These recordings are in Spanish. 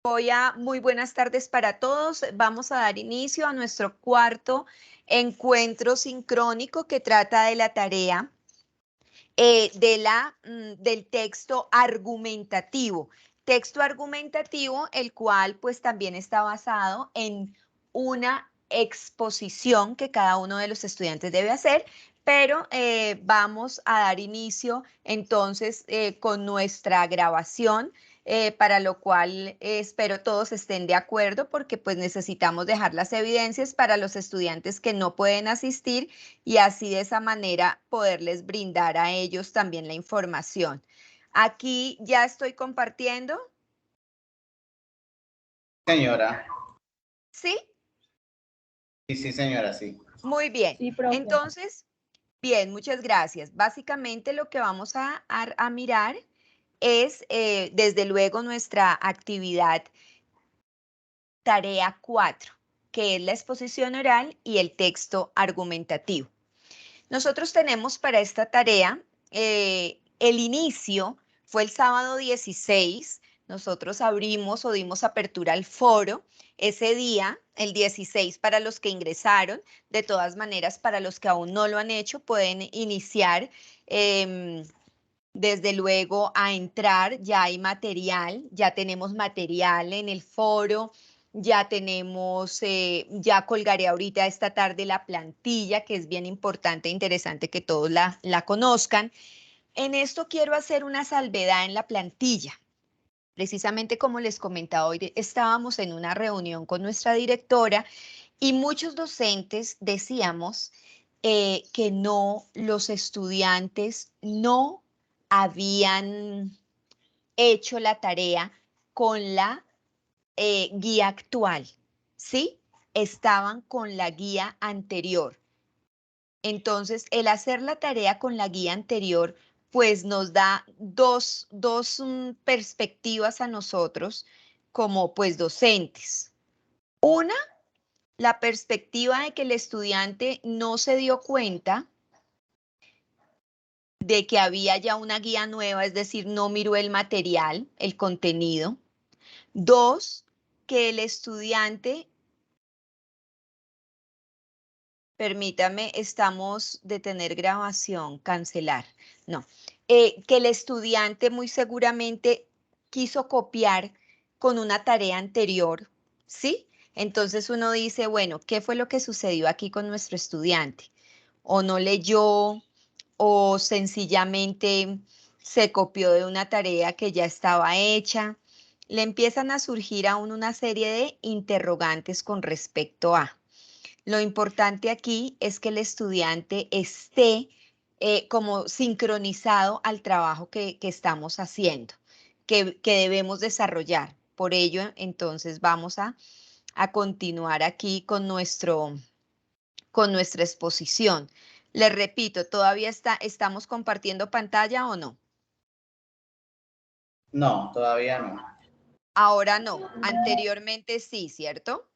Muy buenas tardes para todos. Vamos a dar inicio a nuestro cuarto encuentro sincrónico que trata de la tarea del texto argumentativo. Texto argumentativo, el cual pues también está basado en una exposición que cada uno de los estudiantes debe hacer, pero vamos a dar inicio entonces con nuestra grabación. Para lo cual espero todos estén de acuerdo porque pues necesitamos dejar las evidencias para los estudiantes que no pueden asistir y así de esa manera poderles brindar a ellos también la información. Aquí ya estoy compartiendo. Señora. ¿Sí? Sí, señora, sí. Muy bien. Sí, profe. Entonces, bien, muchas gracias. Básicamente lo que vamos a mirar es, desde luego, nuestra actividad tarea 4, que es la exposición oral y el texto argumentativo. Nosotros tenemos para esta tarea, el inicio fue el sábado 16, nosotros abrimos o dimos apertura al foro ese día, el 16 para los que ingresaron. De todas maneras, para los que aún no lo han hecho, pueden iniciar desde luego a entrar. Ya hay material, ya tenemos material en el foro. Ya tenemos, ya colgaré ahorita esta tarde la plantilla, que es bien importante e interesante que todos la conozcan. En esto quiero hacer una salvedad en la plantilla. Precisamente como les comentaba, hoy estábamos en una reunión con nuestra directora y muchos docentes decíamos que no, los estudiantes no habían hecho la tarea con la guía actual, ¿sí? Estaban con la guía anterior. Entonces, el hacer la tarea con la guía anterior, pues nos da dos perspectivas a nosotros como pues docentes. Una, la perspectiva de que el estudiante no se dio cuenta de que había ya una guía nueva, es decir, no miró el material, el contenido. Dos, que el estudiante, permítame, estamos de tener grabación, cancelar. No, que el estudiante muy seguramente quiso copiar con una tarea anterior, ¿sí? Entonces uno dice, bueno, ¿qué fue lo que sucedió aquí con nuestro estudiante? O no leyó, o sencillamente se copió de una tarea que ya estaba hecha. Le empiezan a surgir aún una serie de interrogantes con respecto a. Lo importante aquí es que el estudiante esté como sincronizado al trabajo que estamos haciendo, que debemos desarrollar. Por ello, entonces, vamos a continuar aquí con nuestra exposición. Les repito, ¿todavía estamos compartiendo pantalla o no? No, todavía no. Ahora no, anteriormente sí, ¿cierto?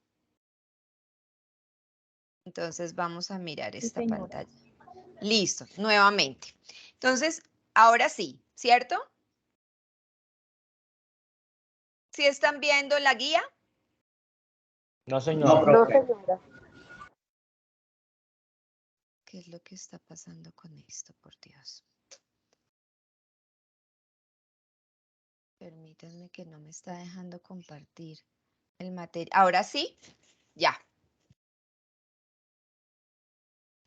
Entonces vamos a mirar esta pantalla. Listo, nuevamente. Entonces, ahora sí, ¿cierto? ¿Sí están viendo la guía? No, señora. No, profe. ¿Qué es lo que está pasando con esto, por Dios? Permítanme, que no me está dejando compartir el material. ¿Ahora sí? Ya.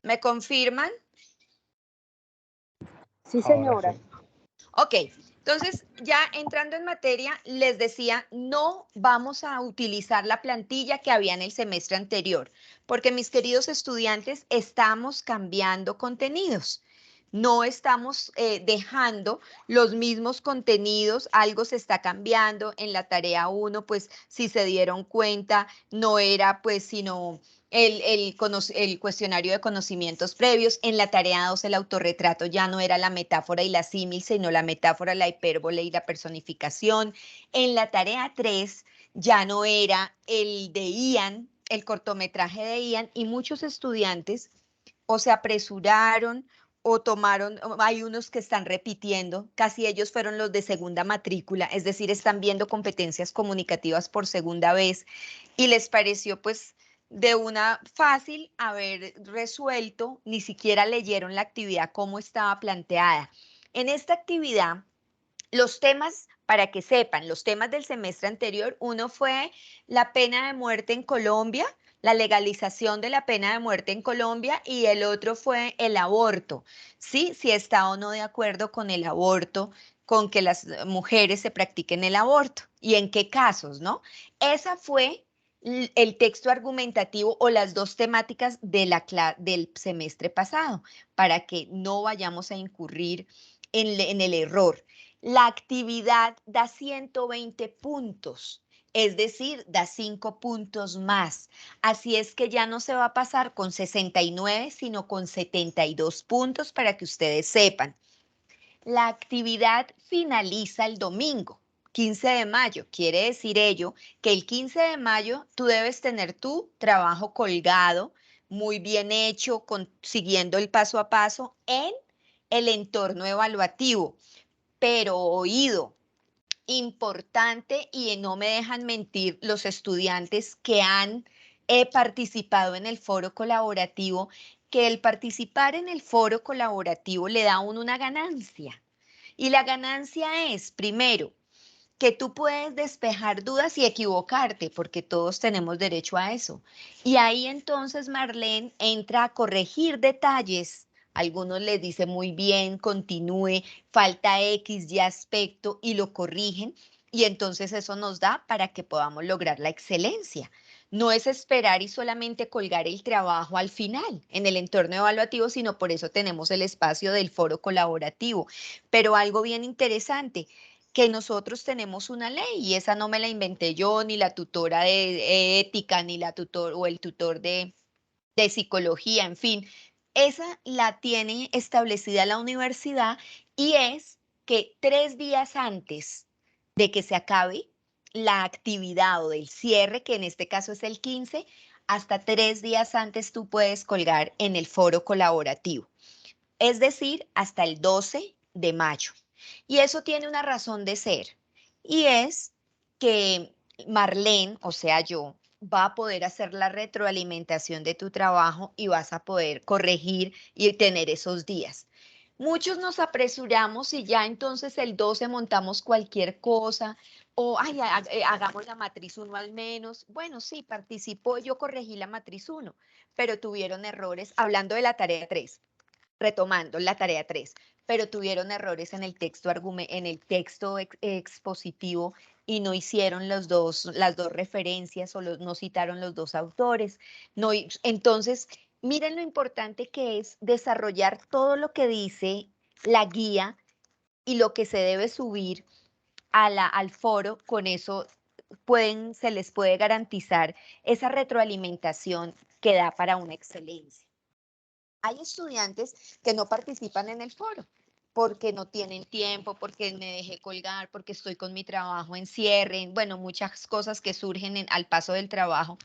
¿Me confirman? Sí, señora. Sí. Ok, entonces ya entrando en materia, les decía, no vamos a utilizar la plantilla que había en el semestre anterior, porque mis queridos estudiantes, estamos cambiando contenidos. No estamos dejando los mismos contenidos, algo se está cambiando. En la tarea 1, pues si se dieron cuenta, no era pues sino el cuestionario de conocimientos previos. En la tarea 2, el autorretrato ya no era la metáfora y la símil, sino la metáfora, la hipérbole y la personificación. En la tarea 3 ya no era el de Ian, el cortometraje de Ian, y muchos estudiantes o se apresuraron o tomaron, hay unos que están repitiendo, casi ellos fueron los de segunda matrícula, es decir, están viendo competencias comunicativas por segunda vez y les pareció pues de una fácil haber resuelto, ni siquiera leyeron la actividad como estaba planteada. En esta actividad, los temas, para que sepan, los temas del semestre anterior, uno fue la pena de muerte en Colombia, la legalización de la pena de muerte en Colombia y el otro fue el aborto, ¿sí? Si está o no de acuerdo con el aborto, con que las mujeres se practiquen el aborto y en qué casos, ¿no? Esa fue el texto argumentativo o las dos temáticas de del semestre pasado, para que no vayamos a incurrir en el error. La actividad da 120 puntos, es decir, da 5 puntos más. Así es que ya no se va a pasar con 69, sino con 72 puntos para que ustedes sepan. La actividad finaliza el domingo, 15 de mayo. Quiere decir ello que el 15 de mayo tú debes tener tu trabajo colgado, muy bien hecho, siguiendo el paso a paso en el entorno evaluativo. Pero oído, importante y no me dejan mentir los estudiantes que han participado en el foro colaborativo, que el participar en el foro colaborativo le da a uno una ganancia. Y la ganancia es, primero, que tú puedes despejar dudas y equivocarte, porque todos tenemos derecho a eso. Y ahí entonces Marlene entra a corregir detalles. Algunos les dice muy bien, continúe, falta X, Y aspecto y lo corrigen. Y entonces eso nos da para que podamos lograr la excelencia. No es esperar y solamente colgar el trabajo al final en el entorno evaluativo, sino por eso tenemos el espacio del foro colaborativo. Pero algo bien interesante, que nosotros tenemos una ley y esa no me la inventé yo, ni la tutora de ética, ni la tutor o el tutor de psicología, en fin. Esa la tiene establecida la universidad y es que 3 días antes de que se acabe la actividad o del cierre, que en este caso es el 15, hasta 3 días antes tú puedes colgar en el foro colaborativo, es decir, hasta el 12 de mayo. Y eso tiene una razón de ser, y es que Marlene, o sea, yo, va a poder hacer la retroalimentación de tu trabajo y vas a poder corregir y tener esos días. Muchos nos apresuramos y ya entonces el 12 montamos cualquier cosa o ay, hagamos la matriz 1 al menos. Bueno, sí, participó, yo corregí la matriz 1, pero tuvieron errores hablando de la tarea 3, retomando la tarea 3, pero tuvieron errores en el texto, en el texto expositivo y no hicieron las dos referencias o no citaron los dos autores. No, entonces, miren lo importante que es desarrollar todo lo que dice la guía y lo que se debe subir al foro. Con eso se les puede garantizar esa retroalimentación que da para una excelencia. Hay estudiantes que no participan en el foro porque no tienen tiempo, porque me dejé colgar, porque estoy con mi trabajo en cierre, bueno, muchas cosas que surgen al paso del trabajo,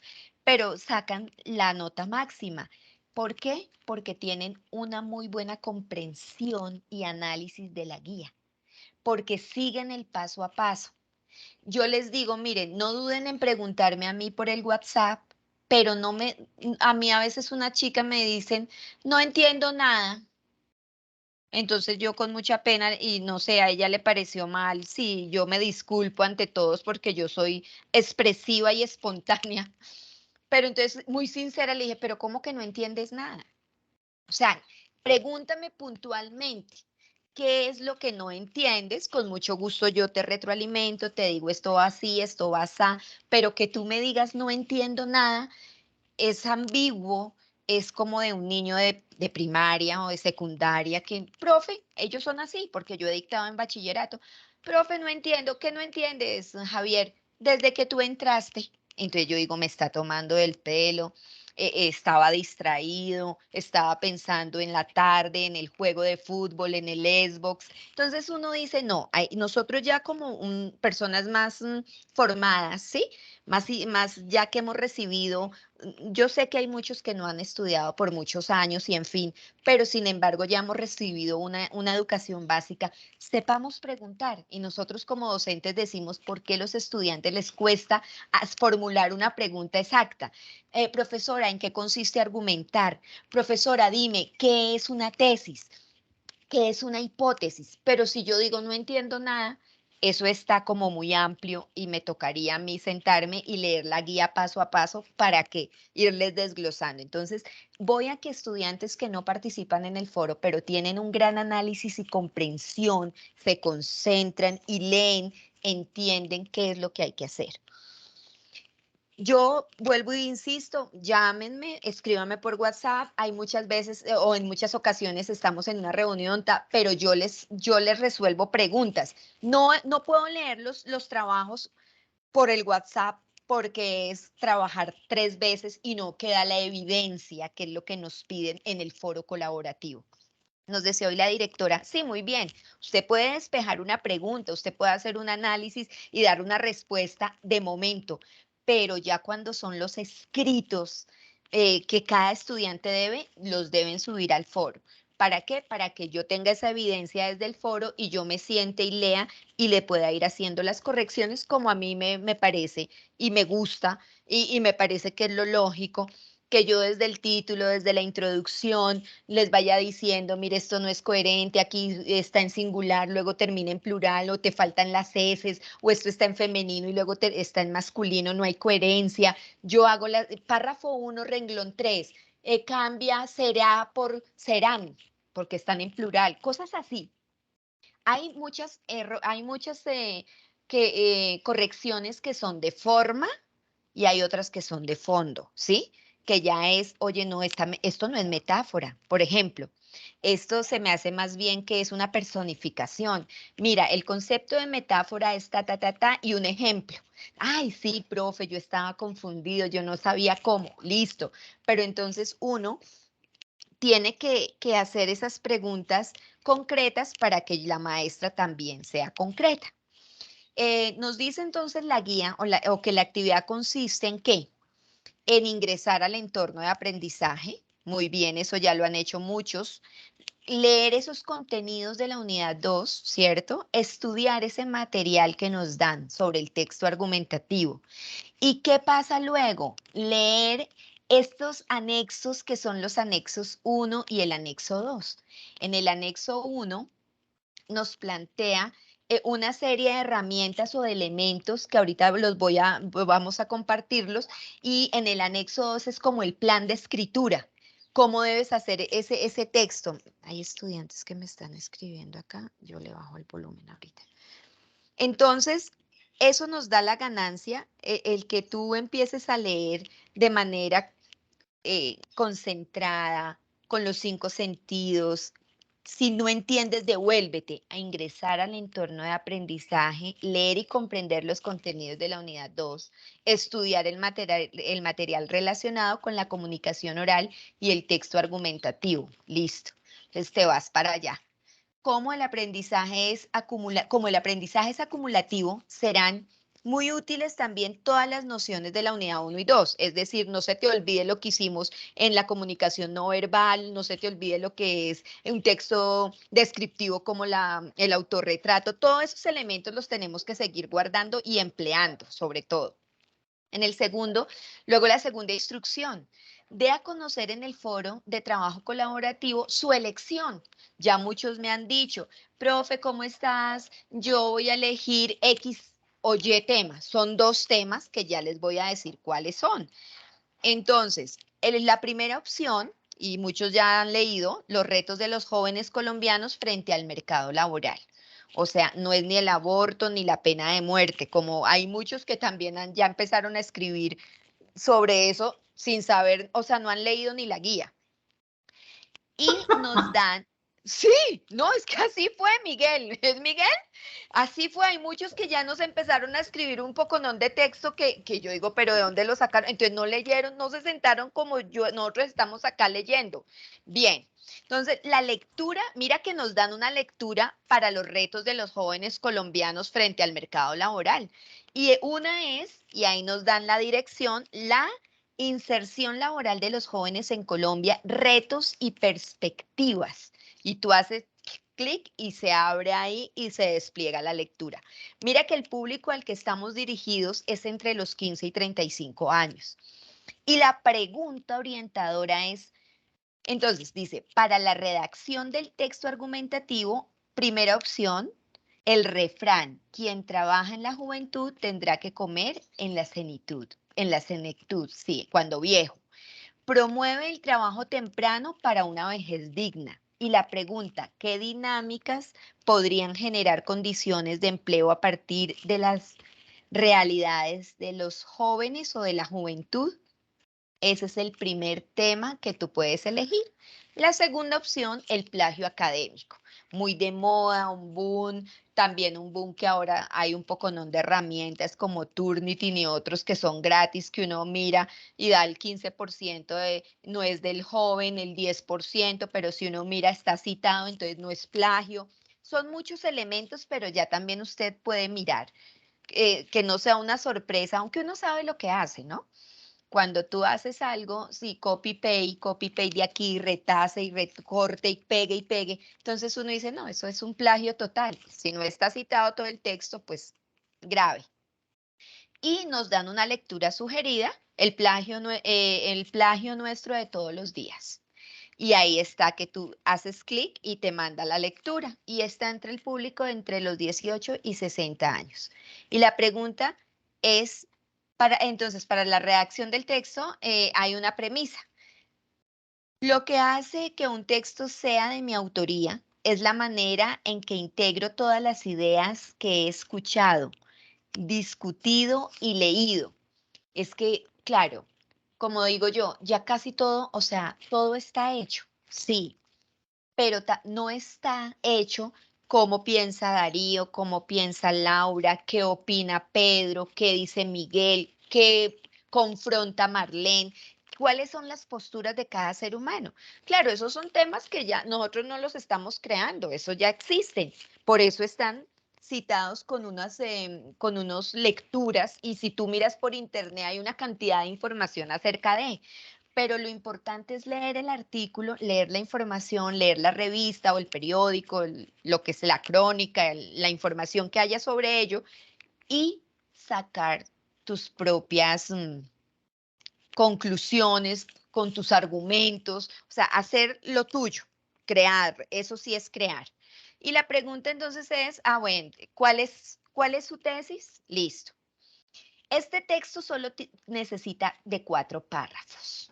pero sacan la nota máxima. ¿Por qué? Porque tienen una muy buena comprensión y análisis de la guía, porque siguen el paso a paso. Yo les digo, miren, no duden en preguntarme a mí por el WhatsApp, pero a mí a veces una chica me dicen, no entiendo nada. Entonces yo con mucha pena y no sé, a ella le pareció mal. Sí, yo me disculpo ante todos porque yo soy expresiva y espontánea. Pero entonces, muy sincera, le dije, pero ¿cómo que no entiendes nada? O sea, pregúntame puntualmente qué es lo que no entiendes. Con mucho gusto yo te retroalimento, te digo esto va así, esto va así, pero que tú me digas no entiendo nada, es ambiguo, es como de un niño de primaria o de secundaria que, profe, ellos son así, porque yo he dictado en bachillerato, profe, no entiendo, ¿qué no entiendes, Javier? Desde que tú entraste. Entonces yo digo, me está tomando el pelo, estaba distraído, estaba pensando en la tarde, en el juego de fútbol, en el Xbox. Entonces uno dice, no, nosotros ya como personas más formadas, ¿sí? Más ya que hemos recibido yo sé que hay muchos que no han estudiado por muchos años y en fin, pero sin embargo ya hemos recibido una educación básica. Sepamos preguntar y nosotros como docentes decimos por qué a los estudiantes les cuesta formular una pregunta exacta. Profesora, ¿en qué consiste argumentar? Profesora, dime, ¿qué es una tesis? ¿Qué es una hipótesis? Pero si yo digo no entiendo nada, eso está como muy amplio y me tocaría a mí sentarme y leer la guía paso a paso para que irles desglosando. Entonces, voy a que estudiantes que no participan en el foro, pero tienen un gran análisis y comprensión, se concentran y leen, entienden qué es lo que hay que hacer. Yo vuelvo e insisto, llámenme, escríbanme por WhatsApp. Hay muchas veces o en muchas ocasiones estamos en una reunión, pero yo les resuelvo preguntas. No puedo leer los trabajos por el WhatsApp porque es trabajar 3 veces y no queda la evidencia, que es lo que nos piden en el foro colaborativo. Nos decía hoy la directora, sí, muy bien, usted puede despejar una pregunta, usted puede hacer un análisis y dar una respuesta de momento, pero ya cuando son los escritos que cada estudiante debe, los deben subir al foro. ¿Para qué? Para que yo tenga esa evidencia desde el foro y yo me siente y lea y le pueda ir haciendo las correcciones como a mí me parece y me gusta y me parece que es lo lógico, que yo desde el título, desde la introducción, les vaya diciendo, mire, esto no es coherente, aquí está en singular, luego termina en plural, o te faltan las eses, o esto está en femenino y luego está en masculino, no hay coherencia. Yo hago párrafo 1, renglón 3, cambia será por serán, porque están en plural, cosas así. Hay muchas correcciones que son de forma y hay otras que son de fondo, ¿sí? Que ya es, oye, no, esto no es metáfora. Por ejemplo, esto se me hace más bien que es una personificación. Mira, el concepto de metáfora es ta, y un ejemplo. Ay, sí, profe, yo estaba confundido, yo no sabía cómo, listo. Pero entonces uno tiene que hacer esas preguntas concretas para que la maestra también sea concreta. Nos dice entonces la guía o que la actividad consiste en qué? En ingresar al entorno de aprendizaje. Muy bien, eso ya lo han hecho muchos. Leer esos contenidos de la unidad 2, ¿cierto? Estudiar ese material que nos dan sobre el texto argumentativo. ¿Y qué pasa luego? Leer estos anexos que son los anexos 1 y el anexo 2. En el anexo 1 nos plantea una serie de herramientas o de elementos que ahorita vamos a compartirlos, y en el anexo 2 es como el plan de escritura, cómo debes hacer ese texto. Hay estudiantes que me están escribiendo acá, yo le bajo el volumen ahorita. Entonces, eso nos da la ganancia, el que tú empieces a leer de manera concentrada, con los 5 sentidos. Si no entiendes, devuélvete a ingresar al entorno de aprendizaje, leer y comprender los contenidos de la unidad 2, estudiar el material relacionado con la comunicación oral y el texto argumentativo. Listo. Entonces te vas para allá. Como el aprendizaje es acumulativo, serán muy útiles también todas las nociones de la unidad 1 y 2, es decir, no se te olvide lo que hicimos en la comunicación no verbal, no se te olvide lo que es un texto descriptivo como el autorretrato, todos esos elementos los tenemos que seguir guardando y empleando, sobre todo. En el segundo, luego la segunda instrucción, dé a conocer en el foro de trabajo colaborativo su elección. Ya muchos me han dicho, profe, ¿cómo estás? Yo voy a elegir X o Y temas. Son 2 temas que ya les voy a decir cuáles son. Entonces, la primera opción, y muchos ya han leído, los retos de los jóvenes colombianos frente al mercado laboral. O sea, no es ni el aborto ni la pena de muerte, como hay muchos que también ya empezaron a escribir sobre eso sin saber, o sea, no han leído ni la guía. Y nos dan, sí, no, es que así fue, Miguel, ¿es Miguel? Así fue, hay muchos que ya nos empezaron a escribir un poconón de texto que yo digo, pero ¿de dónde lo sacaron? Entonces no leyeron, no se sentaron como nosotros estamos acá leyendo. Bien, entonces la lectura, mira que nos dan una lectura para los retos de los jóvenes colombianos frente al mercado laboral. Y una es, y ahí nos dan la dirección, la Inserción laboral de los jóvenes en Colombia, retos y perspectivas. Y tú haces clic y se abre ahí y se despliega la lectura. Mira que el público al que estamos dirigidos es entre los 15 y 35 años. Y la pregunta orientadora es, entonces dice, para la redacción del texto argumentativo, primera opción, el refrán, quien trabaja en la juventud tendrá que comer en la senectud, sí, cuando viejo. Promueve el trabajo temprano para una vejez digna. Y la pregunta, ¿qué dinámicas podrían generar condiciones de empleo a partir de las realidades de los jóvenes o de la juventud? Ese es el primer tema que tú puedes elegir. La segunda opción, el plagio académico. Muy de moda, un boom, también un boom que ahora hay un poconón de herramientas como Turnitin y otros que son gratis, que uno mira y da el 15% no es del joven, el 10%, pero si uno mira está citado, entonces no es plagio. Son muchos elementos, pero ya también usted puede mirar que no sea una sorpresa, aunque uno sabe lo que hace, ¿no? Cuando tú haces algo, sí, copy paste de aquí, retace y recorte y pegue, entonces uno dice, no, eso es un plagio total. Si no está citado todo el texto, pues grave. Y nos dan una lectura sugerida, el plagio nuestro de todos los días. Y ahí está que tú haces clic y te manda la lectura. Y está entre el público entre los 18 y 60 años. Y la pregunta es, entonces, para la redacción del texto hay una premisa. Lo que hace que un texto sea de mi autoría es la manera en que integro todas las ideas que he escuchado, discutido y leído. Es que, claro, como digo yo, ya casi todo, o sea, todo está hecho, sí, pero no está hecho cómo piensa Darío, cómo piensa Laura, qué opina Pedro, qué dice Miguel, qué confronta Marlene, cuáles son las posturas de cada ser humano. Claro, esos son temas que ya nosotros no los estamos creando, eso ya existen, por eso están citados con unas lecturas y si tú miras por internet hay una cantidad de información acerca de, pero lo importante es leer el artículo, leer la información, leer la revista o el periódico, lo que es la crónica, la información que haya sobre ello y sacar tus propias conclusiones con tus argumentos, o sea, hacer lo tuyo, crear, eso sí es crear. Y la pregunta entonces es, bueno, ¿cuál es su tesis? Listo. Este texto solo necesita de 4 párrafos.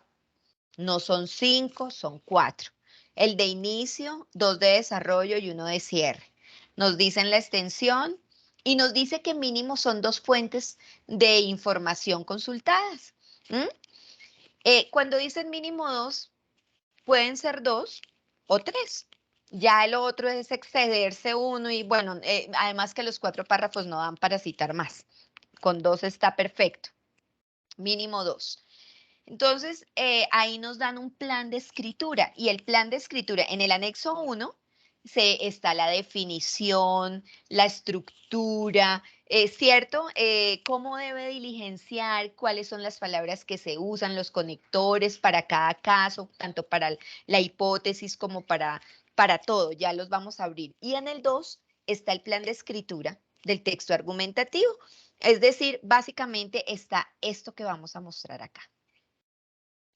No son 5, son 4. El de inicio, 2 de desarrollo y 1 de cierre. Nos dicen la extensión y nos dice que mínimo son 2 fuentes de información consultadas. Cuando dicen mínimo 2, pueden ser 2 o 3. Ya lo otro es excederse uno y bueno, además que los 4 párrafos no dan para citar más. Con 2 está perfecto. Mínimo 2. Entonces, ahí nos dan un plan de escritura y el plan de escritura en el anexo 1 está la definición, la estructura, ¿cierto? Cómo debe diligenciar, cuáles son las palabras que se usan, los conectores para cada caso, tanto para la hipótesis como para todo, ya los vamos a abrir. Y en el 2 está el plan de escritura del texto argumentativo, es decir, básicamente está esto que vamos a mostrar acá.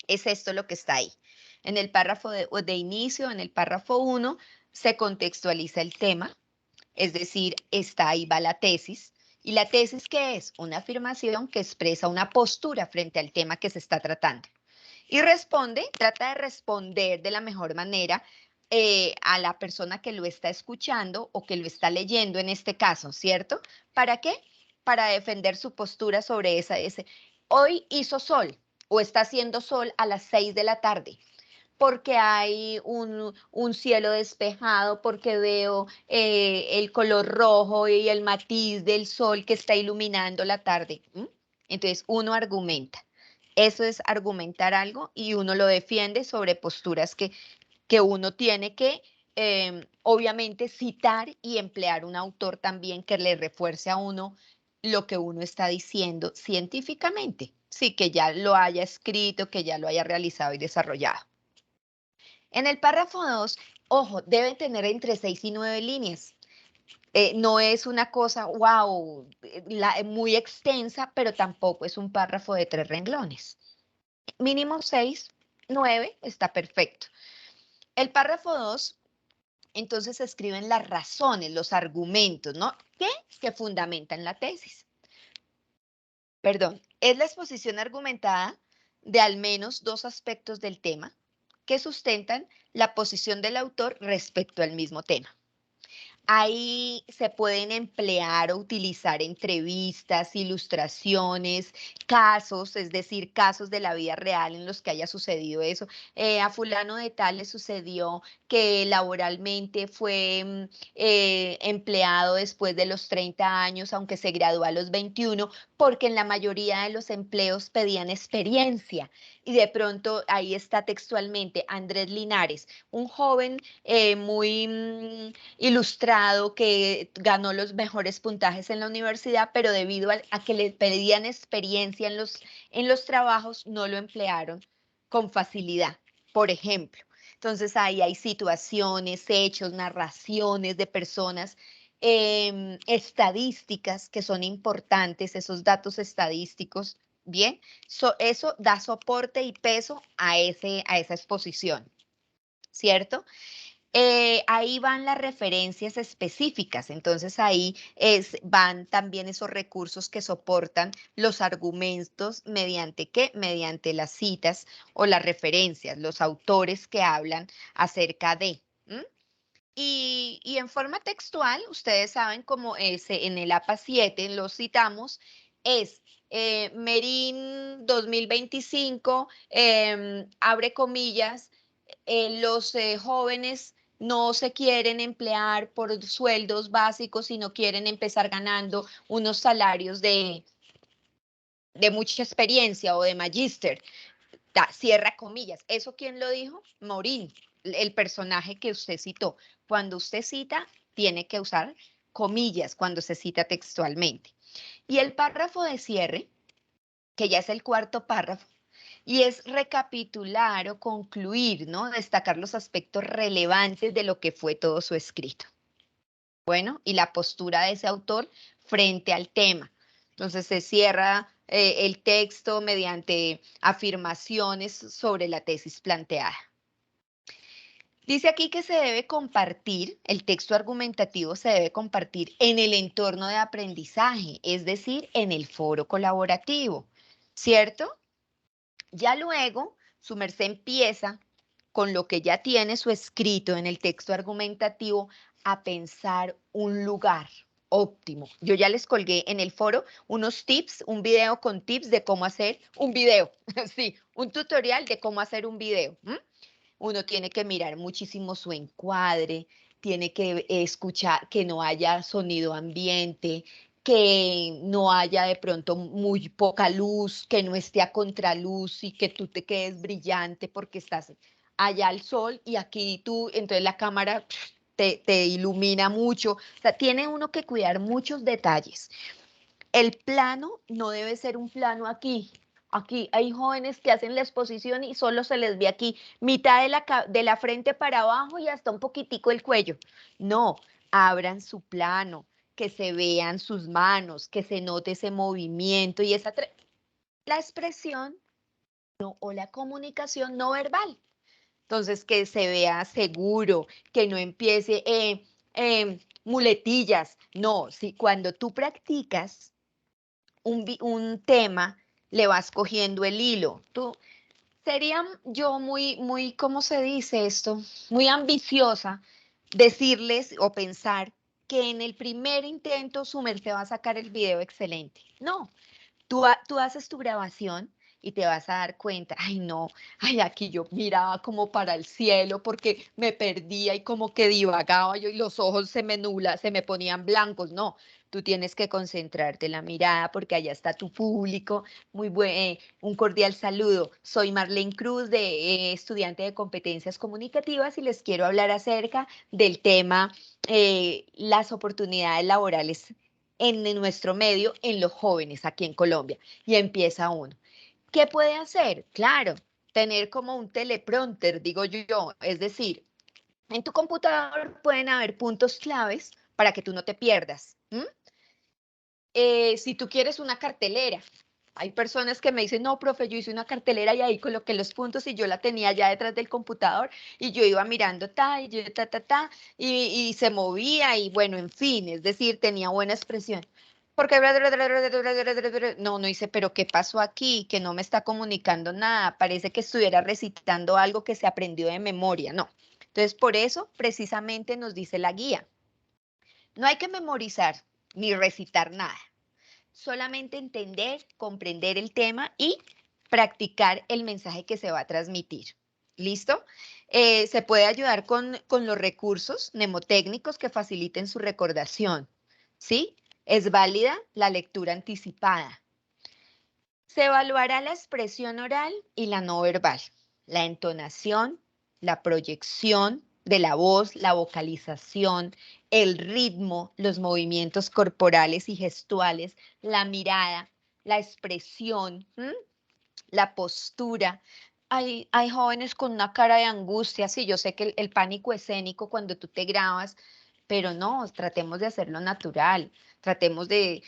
Es esto lo que está ahí. En el párrafo de inicio, en el párrafo 1, se contextualiza el tema, es decir, ahí va la tesis. ¿Y la tesis qué es? Una afirmación que expresa una postura frente al tema que se está tratando. Y trata de responder de la mejor manera a la persona que lo está escuchando o que lo está leyendo en este caso, ¿cierto? ¿Para qué? Para defender su postura sobre ese. Hoy hizo sol o está haciendo sol a las 6 de la tarde porque hay un cielo despejado, porque veo el color rojo y el matiz del sol que está iluminando la tarde. Entonces uno argumenta. Eso es argumentar algo y uno lo defiende sobre posturas que uno tiene que, obviamente, citar y emplear un autor también que le refuerce a uno lo que uno está diciendo científicamente. Sí, que ya lo haya escrito, que ya lo haya realizado y desarrollado. En el párrafo 2, ojo, debe tener entre 6 y 9 líneas. No es una cosa, wow, muy extensa, pero tampoco es un párrafo de 3 renglones. Mínimo 6, 9, está perfecto. El párrafo 2, entonces se escriben las razones, los argumentos, ¿no? Que fundamentan la tesis. Perdón, es la exposición argumentada de al menos 2 aspectos del tema que sustentan la posición del autor respecto al mismo tema. Ahí se pueden emplear o utilizar entrevistas, ilustraciones, casos, es decir, casos de la vida real en los que haya sucedido eso. A fulano de tal le sucedió que laboralmente fue empleado después de los 30 años, aunque se graduó a los 21, porque en la mayoría de los empleos pedían experiencia. Y de pronto ahí está textualmente Andrés Linares, un joven muy ilustrado que ganó los mejores puntajes en la universidad, pero debido a que le pedían experiencia en los trabajos, no lo emplearon con facilidad, por ejemplo. Entonces ahí hay situaciones, hechos, narraciones de personas, estadísticas que son importantes, esos datos estadísticos, bien, eso da soporte y peso a esa exposición, ¿cierto? Ahí van las referencias específicas, entonces ahí van también esos recursos que soportan los argumentos mediante qué, mediante las citas o las referencias, los autores que hablan acerca de. Y en forma textual, ustedes saben como en el APA 7 lo citamos, es Merín 2025, abre comillas, los jóvenes no se quieren emplear por sueldos básicos, sino quieren empezar ganando unos salarios de mucha experiencia o de magíster. Cierra comillas. ¿Eso quién lo dijo? Morín, el personaje que usted citó. Cuando usted cita, tiene que usar comillas cuando se cita textualmente. Y el párrafo de cierre, que ya es el cuarto párrafo, y es recapitular o concluir, ¿no? Destacar los aspectos relevantes de lo que fue todo su escrito. Bueno, y la postura de ese autor frente al tema. Entonces se cierra el texto mediante afirmaciones sobre la tesis planteada. Dice aquí que se debe compartir, el texto argumentativo se debe compartir en el entorno de aprendizaje, es decir, en el foro colaborativo, ¿cierto? Ya luego, su merced empieza con lo que ya tiene su escrito en el texto argumentativo a pensar un lugar óptimo. Yo ya les colgué en el foro unos tips, un video con tips de cómo hacer un video. Sí, un tutorial de cómo hacer un video. Uno tiene que mirar muchísimo su encuadre, tiene que escuchar que no haya sonido ambiente, que no haya de pronto muy poca luz, que no esté a contraluz y que tú te quedes brillante porque estás allá al sol y aquí tú, entonces la cámara te ilumina mucho. O sea, tiene uno que cuidar muchos detalles. El plano no debe ser un plano aquí. Aquí hay jóvenes que hacen la exposición y solo se les ve aquí mitad de la frente para abajo y hasta un poquitico el cuello. No, abran su plano, que se vean sus manos, que se note ese movimiento y la expresión o la comunicación no verbal. Entonces, que se vea seguro, que no empiece muletillas. No, si cuando tú practicas un tema, le vas cogiendo el hilo. Sería yo muy, ¿cómo se dice esto? Muy ambiciosa decirles o pensar que en el primer intento su merced va a sacar el video excelente. No, tú haces tu grabación y te vas a dar cuenta, ay no, ay aquí yo miraba como para el cielo porque me perdía y como que divagaba yo y los ojos se me ponían blancos. No, tú tienes que concentrarte en la mirada porque allá está tu público. Un cordial saludo. Soy Marlene Cruz, estudiante de competencias comunicativas y les quiero hablar acerca del tema las oportunidades laborales en nuestro medio, en los jóvenes aquí en Colombia. Y empieza uno. ¿Qué puede hacer? Claro, tener como un teleprompter, digo yo, es decir, en tu computador pueden haber puntos claves para que tú no te pierdas. Si tú quieres una cartelera, hay personas que me dicen, no, profe, yo hice una cartelera y ahí coloqué los puntos y yo la tenía ya detrás del computador y yo iba mirando ta, y yo y se movía y bueno, en fin, es decir, tenía buena expresión. Porque no dice, pero ¿qué pasó aquí? Que no me está comunicando nada, parece que estuviera recitando algo que se aprendió de memoria, no. Entonces, por eso precisamente nos dice la guía. No hay que memorizar ni recitar nada, solamente entender, comprender el tema y practicar el mensaje que se va a transmitir. ¿Listo? Se puede ayudar con los recursos mnemotécnicos que faciliten su recordación. ¿Sí? Es válida la lectura anticipada. Se evaluará la expresión oral y la no verbal, la entonación, la proyección de la voz, la vocalización, el ritmo, los movimientos corporales y gestuales, la mirada, la expresión, la postura. Hay jóvenes con una cara de angustia, sí, yo sé que el pánico escénico cuando tú te grabas, pero no, tratemos de hacerlo natural, tratemos de,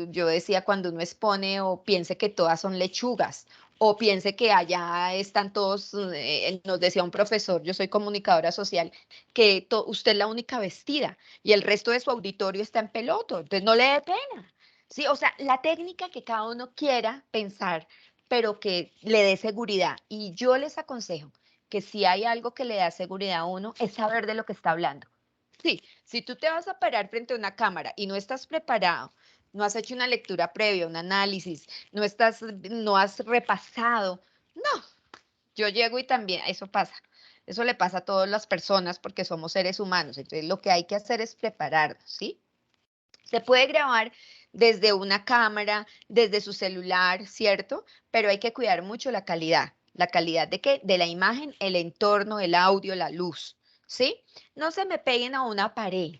yo decía, cuando uno expone o piense que todas son lechugas, o piense que allá están todos, nos decía un profesor, yo soy comunicadora social, que usted es la única vestida y el resto de su auditorio está en peloto, entonces no le dé pena. Sí, o sea, la técnica que cada uno quiera pensar pero que le dé seguridad. Y yo les aconsejo que si hay algo que le da seguridad a uno, es saber de lo que está hablando. Sí, si tú te vas a parar frente a una cámara y no estás preparado, no has hecho una lectura previa, un análisis, no has repasado, no, yo llego y también, eso pasa. Eso le pasa a todas las personas porque somos seres humanos. Entonces, lo que hay que hacer es prepararnos, ¿sí? Se puede grabar desde una cámara, desde su celular, ¿cierto? Pero hay que cuidar mucho la calidad. ¿La calidad de qué? De la imagen, el entorno, el audio, la luz, ¿sí? No se me peguen a una pared,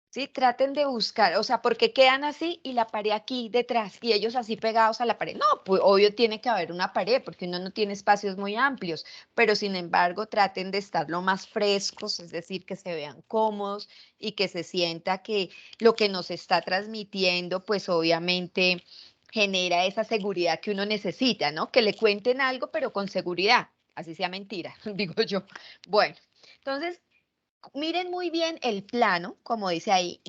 ¿sí? Traten de buscar, o sea, ¿por qué quedan así y la pared aquí detrás y ellos así pegados a la pared? No, pues obvio tiene que haber una pared porque uno no tiene espacios muy amplios, pero sin embargo traten de estar lo más frescos, es decir, que se vean cómodos y que se sienta que lo que nos está transmitiendo, pues obviamente genera esa seguridad que uno necesita, ¿no? Que le cuenten algo, pero con seguridad, así sea mentira, digo yo. Bueno, entonces miren muy bien el plano, como dice ahí,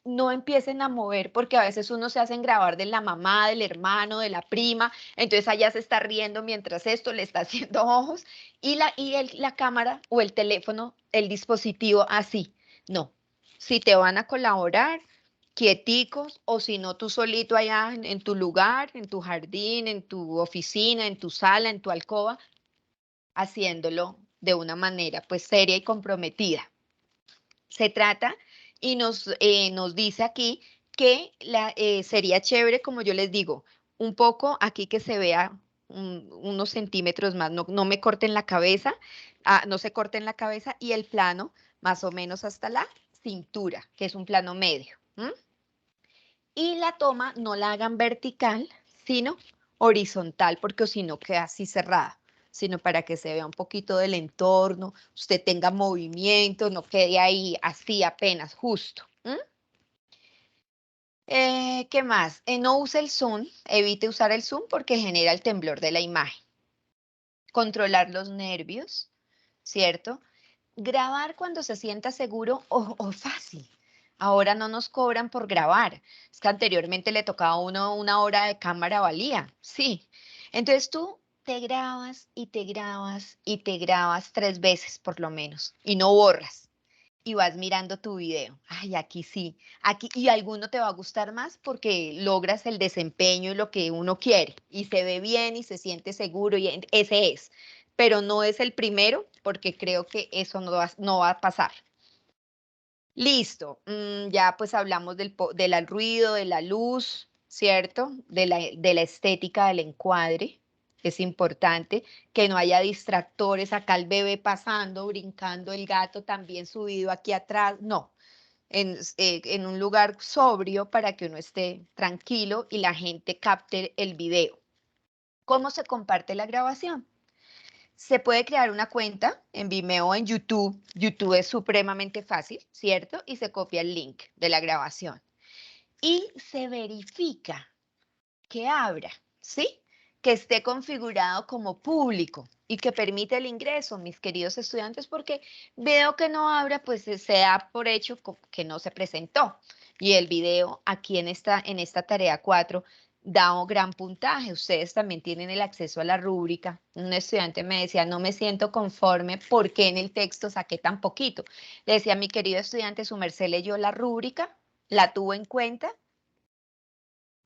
no empiecen a mover porque a veces uno se hacen grabar de la mamá, del hermano, de la prima, entonces allá se está riendo mientras esto le está haciendo ojos la cámara o el teléfono, el dispositivo así. No, si te van a colaborar, quieticos o si no tú solito allá en tu lugar, en tu jardín, en tu oficina, en tu sala, en tu alcoba, haciéndolo de una manera pues seria y comprometida. Se trata y nos dice aquí que sería chévere, como yo les digo, un poco aquí que se vea unos centímetros más, no me corten la cabeza, no se corten la cabeza y el plano más o menos hasta la cintura, que es un plano medio. Y la toma no la hagan vertical, sino horizontal, porque si no queda así cerrada, sino para que se vea un poquito del entorno, usted tenga movimiento, no quede ahí así apenas, justo. ¿Qué más? No use el zoom, evite usar el zoom porque genera el temblor de la imagen. Controlar los nervios, ¿cierto? Grabar cuando se sienta seguro o fácil. Ahora no nos cobran por grabar. Es que anteriormente le tocaba a uno una hora de cámara valía. Sí. Entonces tú te grabas y te grabas y te grabas 3 veces por lo menos y no borras. Y vas mirando tu video. Ay, aquí sí. Aquí y alguno te va a gustar más porque logras el desempeño y lo que uno quiere y se ve bien y se siente seguro y ese es. Pero no es el primero porque creo que eso no va a pasar. Listo, ya pues hablamos del ruido, de la luz, ¿cierto? De la estética del encuadre. Es importante que no haya distractores, acá el bebé pasando, brincando, el gato también subido aquí atrás, no. En un lugar sobrio para que uno esté tranquilo y la gente capte el video. ¿Cómo se comparte la grabación? Se puede crear una cuenta en Vimeo o en YouTube. YouTube es supremamente fácil, ¿cierto? Y se copia el link de la grabación. Y se verifica que abra, ¿sí? Que esté configurado como público y que permite el ingreso, mis queridos estudiantes, porque video que no abra, pues se da por hecho que no se presentó. Y el video aquí en esta tarea 4 da un gran puntaje. Ustedes también tienen el acceso a la rúbrica. Un estudiante me decía, no me siento conforme porque en el texto saqué tan poquito. Le decía, mi querido estudiante, su merced leyó la rúbrica, la tuvo en cuenta,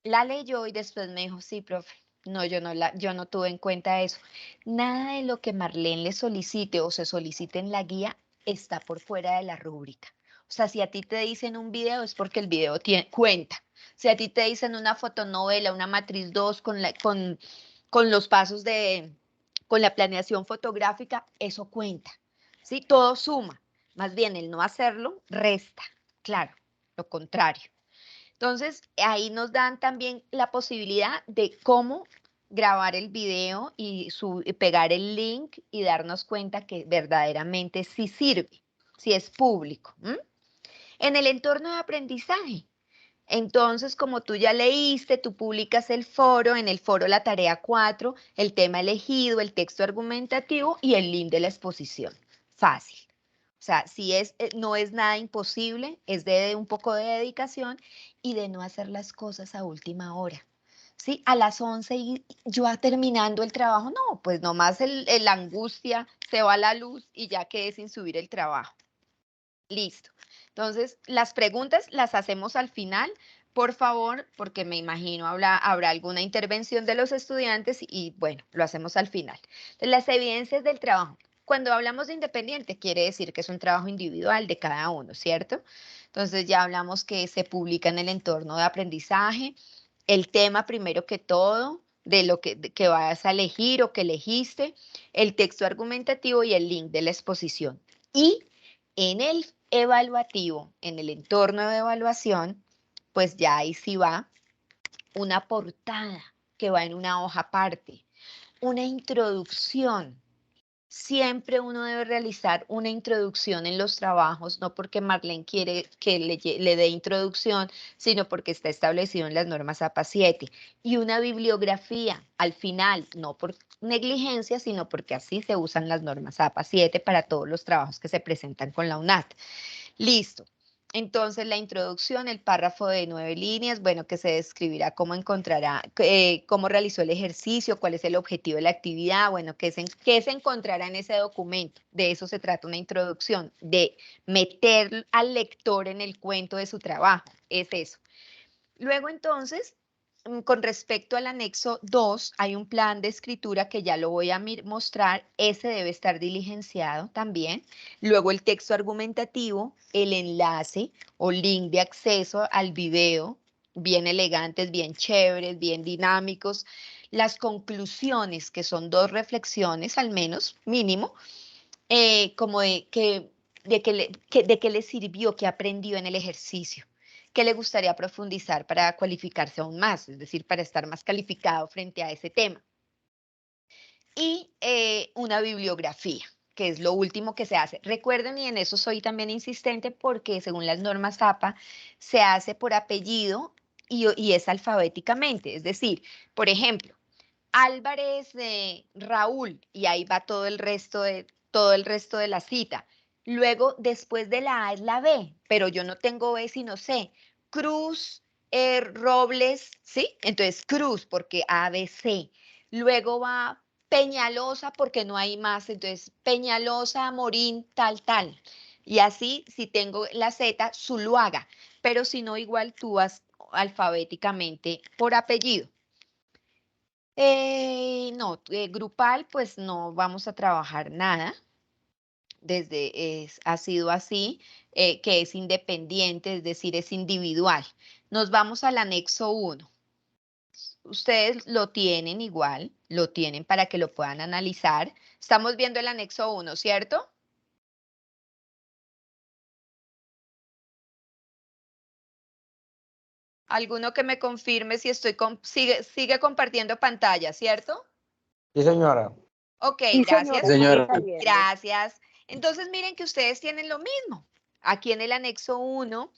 la leyó y después me dijo, sí, profe, no, yo no tuve en cuenta eso. Nada de lo que Marlene le solicite o se solicite en la guía está por fuera de la rúbrica. O sea, si a ti te dicen un video es porque el video cuenta. Si a ti te dicen una fotonovela, una matriz 2 con los pasos con la planeación fotográfica, eso cuenta. ¿Sí? Todo suma. Más bien el no hacerlo resta. Claro, lo contrario. Entonces, ahí nos dan también la posibilidad de cómo grabar el video y pegar el link y darnos cuenta que verdaderamente sí sirve, sí es público. En el entorno de aprendizaje, entonces, como tú ya leíste, tú publicas el foro, en el foro la tarea 4, el tema elegido, el texto argumentativo y el link de la exposición. Fácil. O sea, no es nada imposible, es de un poco de dedicación y de no hacer las cosas a última hora. ¿Sí? A las 11 y yo terminando el trabajo, no, pues nomás la angustia se va a la luz y ya quedé sin subir el trabajo. Listo. Entonces, las preguntas las hacemos al final, por favor, porque me imagino habrá alguna intervención de los estudiantes y bueno, lo hacemos al final. Entonces, las evidencias del trabajo. Cuando hablamos de independiente, quiere decir que es un trabajo individual de cada uno, ¿cierto? Entonces, ya hablamos que se publica en el entorno de aprendizaje, el tema primero que todo, de lo que vas a elegir o que elegiste, el texto argumentativo y el link de la exposición. Y en el evaluativo, en el entorno de evaluación, pues ya ahí sí va una portada que va en una hoja aparte, una introducción. Siempre uno debe realizar una introducción en los trabajos, no porque Marlene quiere que le dé introducción, sino porque está establecido en las normas APA 7. Y una bibliografía al final, no por negligencia, sino porque así se usan las normas APA 7 para todos los trabajos que se presentan con la UNAT. Listo. Entonces, la introducción, el párrafo de 9 líneas, bueno, que se describirá cómo encontrará, cómo realizó el ejercicio, cuál es el objetivo de la actividad, bueno, qué se encontrará en ese documento. De eso se trata una introducción, de meter al lector en el cuento de su trabajo, es eso. Luego, entonces, con respecto al anexo 2, hay un plan de escritura que ya lo voy a mostrar. Ese debe estar diligenciado también. Luego el texto argumentativo, el enlace o link de acceso al video, bien elegantes, bien chéveres, bien dinámicos. Las conclusiones, que son 2 reflexiones al menos, mínimo, como de qué le sirvió, qué aprendió en el ejercicio, qué le gustaría profundizar para cualificarse aún más, es decir, para estar más calificado frente a ese tema. Y una bibliografía, que es lo último que se hace. Recuerden, y en eso soy también insistente, porque según las normas APA, se hace por apellido y es alfabéticamente. Es decir, por ejemplo, Álvarez de Raúl, y ahí va todo el resto de la cita. Luego, después de la A es la B, pero yo no tengo B sino C. Cruz, Robles, ¿sí? Entonces, Cruz, porque A, B, C. Luego va Peñalosa, porque no hay más. Entonces, Peñalosa, Morín, tal, tal. Y así, si tengo la Z, Zuluaga. Pero si no, igual tú vas alfabéticamente por apellido. No, grupal, pues no vamos a trabajar nada. Ha sido así, que es independiente, es decir, es individual. Nos vamos al anexo 1. Ustedes lo tienen igual, lo tienen para que lo puedan analizar. Estamos viendo el anexo 1, ¿cierto? Alguno que me confirme si sigue compartiendo pantalla, ¿cierto? Sí, señora. Ok, Sí, gracias. señora, Señora. está bien. Gracias. Entonces, miren que ustedes tienen lo mismo. Aquí en el anexo 1,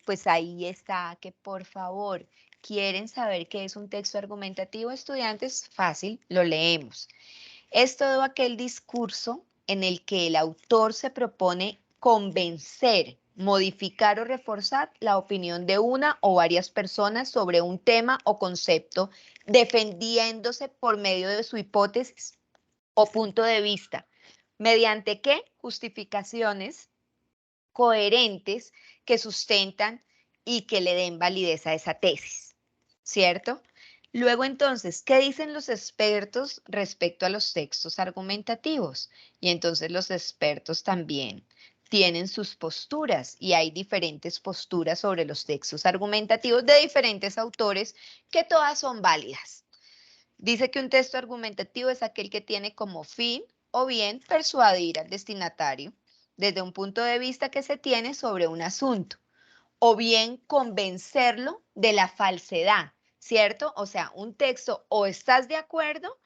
pues ahí está que por favor, ¿quieren saber qué es un texto argumentativo, estudiantes? Fácil, lo leemos. Es todo aquel discurso en el que el autor se propone convencer, modificar o reforzar la opinión de una o varias personas sobre un tema o concepto, defendiéndose por medio de su hipótesis o punto de vista. ¿Mediante qué? Justificaciones coherentes que sustentan y que le den validez a esa tesis, ¿cierto? Luego entonces, ¿qué dicen los expertos respecto a los textos argumentativos? Y entonces los expertos también tienen sus posturas y hay diferentes posturas sobre los textos argumentativos de diferentes autores que todas son válidas. Dice que un texto argumentativo es aquel que tiene como fin o bien persuadir al destinatario desde un punto de vista que se tiene sobre un asunto, o bien convencerlo de la falsedad, ¿cierto? O sea, un texto o estás de acuerdo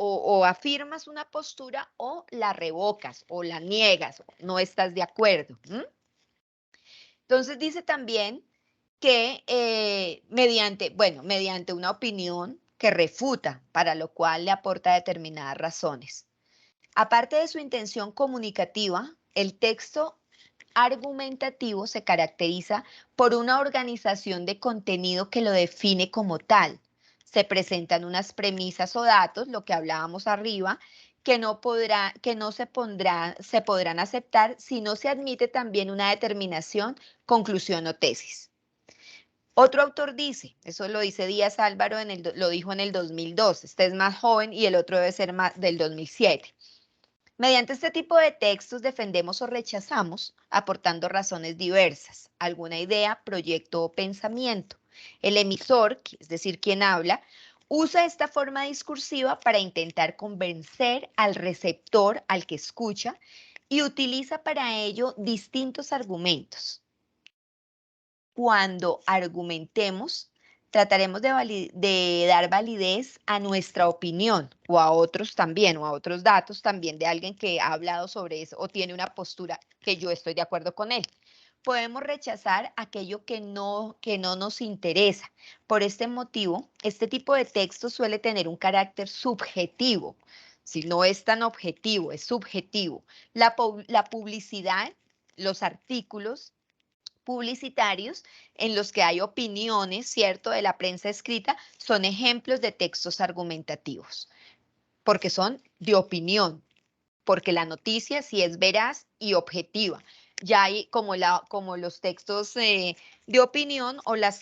o afirmas una postura o la revocas o la niegas, no estás de acuerdo. Entonces dice también que mediante una opinión que refuta, para lo cual le aporta determinadas razones. Aparte de su intención comunicativa, el texto argumentativo se caracteriza por una organización de contenido que lo define como tal. Se presentan unas premisas o datos, lo que hablábamos arriba, que se podrán aceptar si no se admite también una determinación, conclusión o tesis. Otro autor dice, eso lo dice Díaz Álvaro, lo dijo en el 2002, este es más joven y el otro debe ser más del 2007. Mediante este tipo de textos defendemos o rechazamos, aportando razones diversas, alguna idea, proyecto o pensamiento. El emisor, es decir, quien habla, usa esta forma discursiva para intentar convencer al receptor, al que escucha, y utiliza para ello distintos argumentos. Cuando argumentemos, trataremos de dar validez a nuestra opinión o a otros también, o a otros datos también de alguien que ha hablado sobre eso o tiene una postura que yo estoy de acuerdo con él. Podemos rechazar aquello que no nos interesa. Por este motivo, este tipo de texto suele tener un carácter subjetivo. Si no es tan objetivo, es subjetivo. La publicidad, los artículos publicitarios en los que hay opiniones, ¿cierto?, de la prensa escrita, son ejemplos de textos argumentativos, porque son de opinión, porque la noticia sí es veraz y objetiva. Ya hay como los textos de opinión o las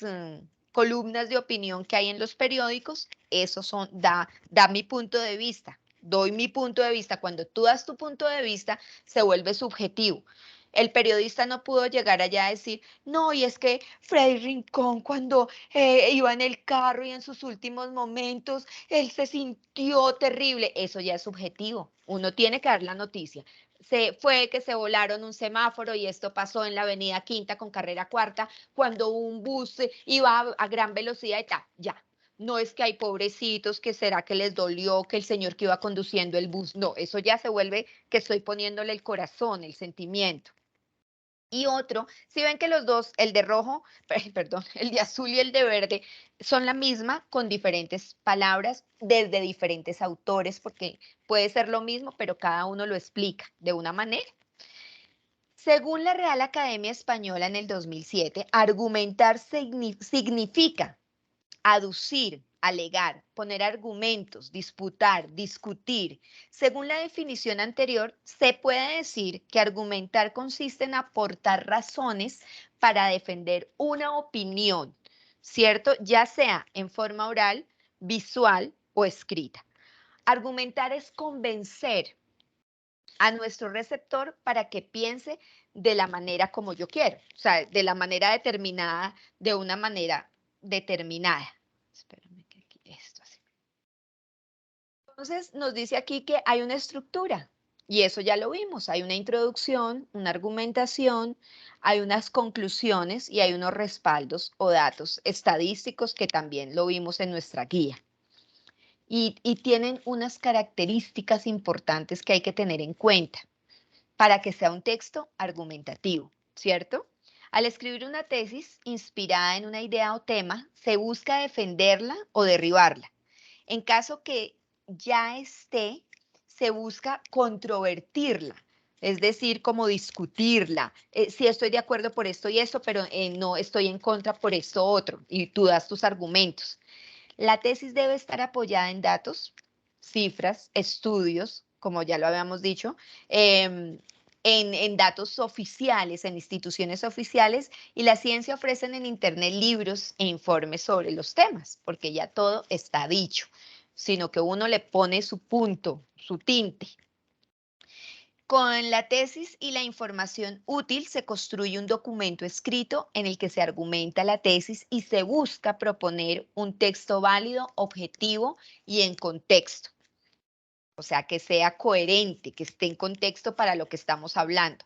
columnas de opinión que hay en los periódicos, eso da mi punto de vista. Doy mi punto de vista. Cuando tú das tu punto de vista, se vuelve subjetivo. El periodista no pudo llegar allá a decir, no, y es que Freddy Rincón cuando iba en el carro y en sus últimos momentos, él se sintió terrible. Eso ya es subjetivo. Uno tiene que dar la noticia. Fue que se volaron un semáforo y esto pasó en la avenida Quinta con carrera cuarta cuando un bus iba a gran velocidad y tal, ya. No es que hay pobrecitos, que será que les dolió que el señor que iba conduciendo el bus. No, eso ya se vuelve que estoy poniéndole el corazón, el sentimiento. Y otro, si ven que los dos, el de rojo, perdón, el de azul y el de verde, son la misma con diferentes palabras desde diferentes autores, porque puede ser lo mismo, pero cada uno lo explica de una manera. Según la Real Academia Española en el 2007, argumentar significa aducir, alegar, poner argumentos, disputar, discutir. Según la definición anterior, se puede decir que argumentar consiste en aportar razones para defender una opinión, ¿cierto? Ya sea en forma oral, visual o escrita. Argumentar es convencer a nuestro receptor para que piense de la manera como yo quiero, o sea, de la manera determinada, de una manera determinada. Espérame que aquí esto así. Entonces nos dice aquí que hay una estructura y eso ya lo vimos. Hay una introducción, una argumentación, hay unas conclusiones y hay unos respaldos o datos estadísticos que también lo vimos en nuestra guía. y tienen unas características importantes que hay que tener en cuenta para que sea un texto argumentativo, ¿cierto? Al escribir una tesis inspirada en una idea o tema, se busca defenderla o derribarla. En caso que ya esté, se busca controvertirla, es decir, como discutirla. Sí estoy de acuerdo por esto y esto, pero no estoy en contra por esto otro, y tú das tus argumentos. La tesis debe estar apoyada en datos, cifras, estudios, como ya lo habíamos dicho, en datos oficiales, en instituciones oficiales, y la ciencia ofrecen en Internet libros e informes sobre los temas, porque ya todo está dicho, sino que uno le pone su punto, su tinte. Con la tesis y la información útil se construye un documento escrito en el que se argumenta la tesis y se busca proponer un texto válido, objetivo y en contexto. O sea, que sea coherente, que esté en contexto para lo que estamos hablando.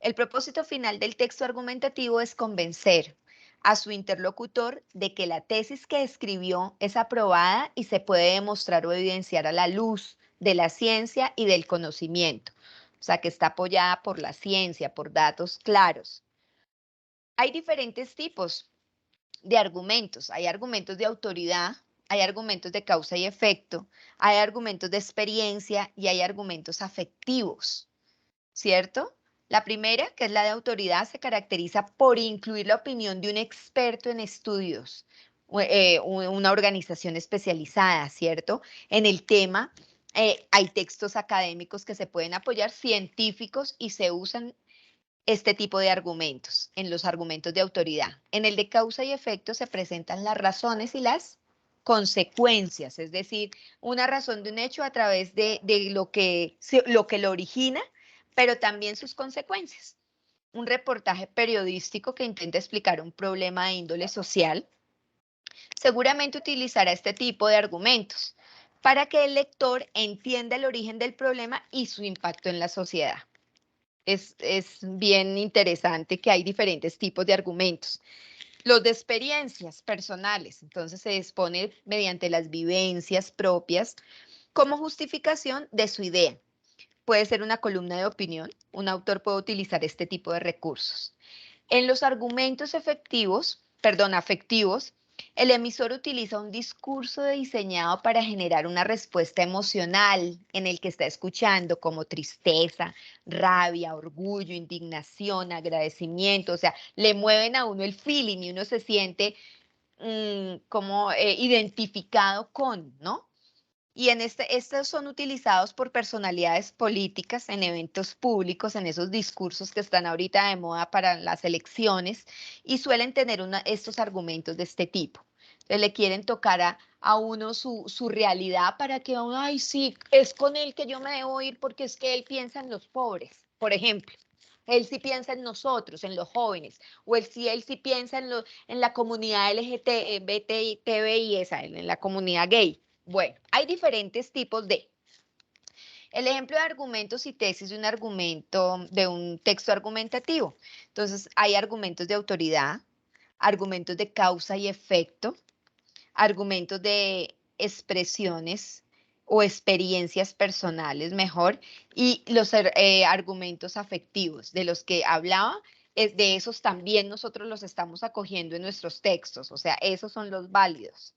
El propósito final del texto argumentativo es convencer a su interlocutor de que la tesis que escribió es aprobada y se puede demostrar o evidenciar a la luz de la ciencia y del conocimiento. O sea, que está apoyada por la ciencia, por datos claros. Hay diferentes tipos de argumentos. Hay argumentos de autoridad, hay argumentos de causa y efecto, hay argumentos de experiencia y hay argumentos afectivos, ¿cierto? La primera, que es la de autoridad, se caracteriza por incluir la opinión de un experto en estudios, una organización especializada, ¿cierto? En el tema, hay textos académicos que se pueden apoyar, científicos, y se usan este tipo de argumentos en los argumentos de autoridad. En el de causa y efecto se presentan las razones y las consecuencias, es decir, una razón de un hecho a través de lo que lo origina, pero también sus consecuencias. Un reportaje periodístico que intenta explicar un problema de índole social seguramente utilizará este tipo de argumentos para que el lector entienda el origen del problema y su impacto en la sociedad. Es bien interesante que hay diferentes tipos de argumentos. Los de experiencias personales, entonces se expone mediante las vivencias propias como justificación de su idea. Puede ser una columna de opinión, un autor puede utilizar este tipo de recursos. En los argumentos afectivos, el emisor utiliza un discurso diseñado para generar una respuesta emocional en el que está escuchando, como tristeza, rabia, orgullo, indignación, agradecimiento. O sea, le mueven a uno el feeling y uno se siente como identificado con, ¿no? Y estos son utilizados por personalidades políticas en eventos públicos, en esos discursos que están ahorita de moda para las elecciones, y suelen tener estos argumentos de este tipo. Entonces, le quieren tocar a uno su realidad para que uno, ay, sí, es con él que yo me debo ir porque es que él piensa en los pobres, por ejemplo. Él sí piensa en nosotros, en los jóvenes, o él sí piensa en la comunidad LGTBI, en la comunidad gay. Bueno, hay diferentes tipos de. El ejemplo de argumentos y tesis de un argumento, de un texto argumentativo. Entonces, hay argumentos de autoridad, argumentos de causa y efecto, argumentos de expresiones o experiencias personales, mejor, y los argumentos afectivos, de los que hablaba, de esos también nosotros los estamos acogiendo en nuestros textos, o sea, esos son los válidos.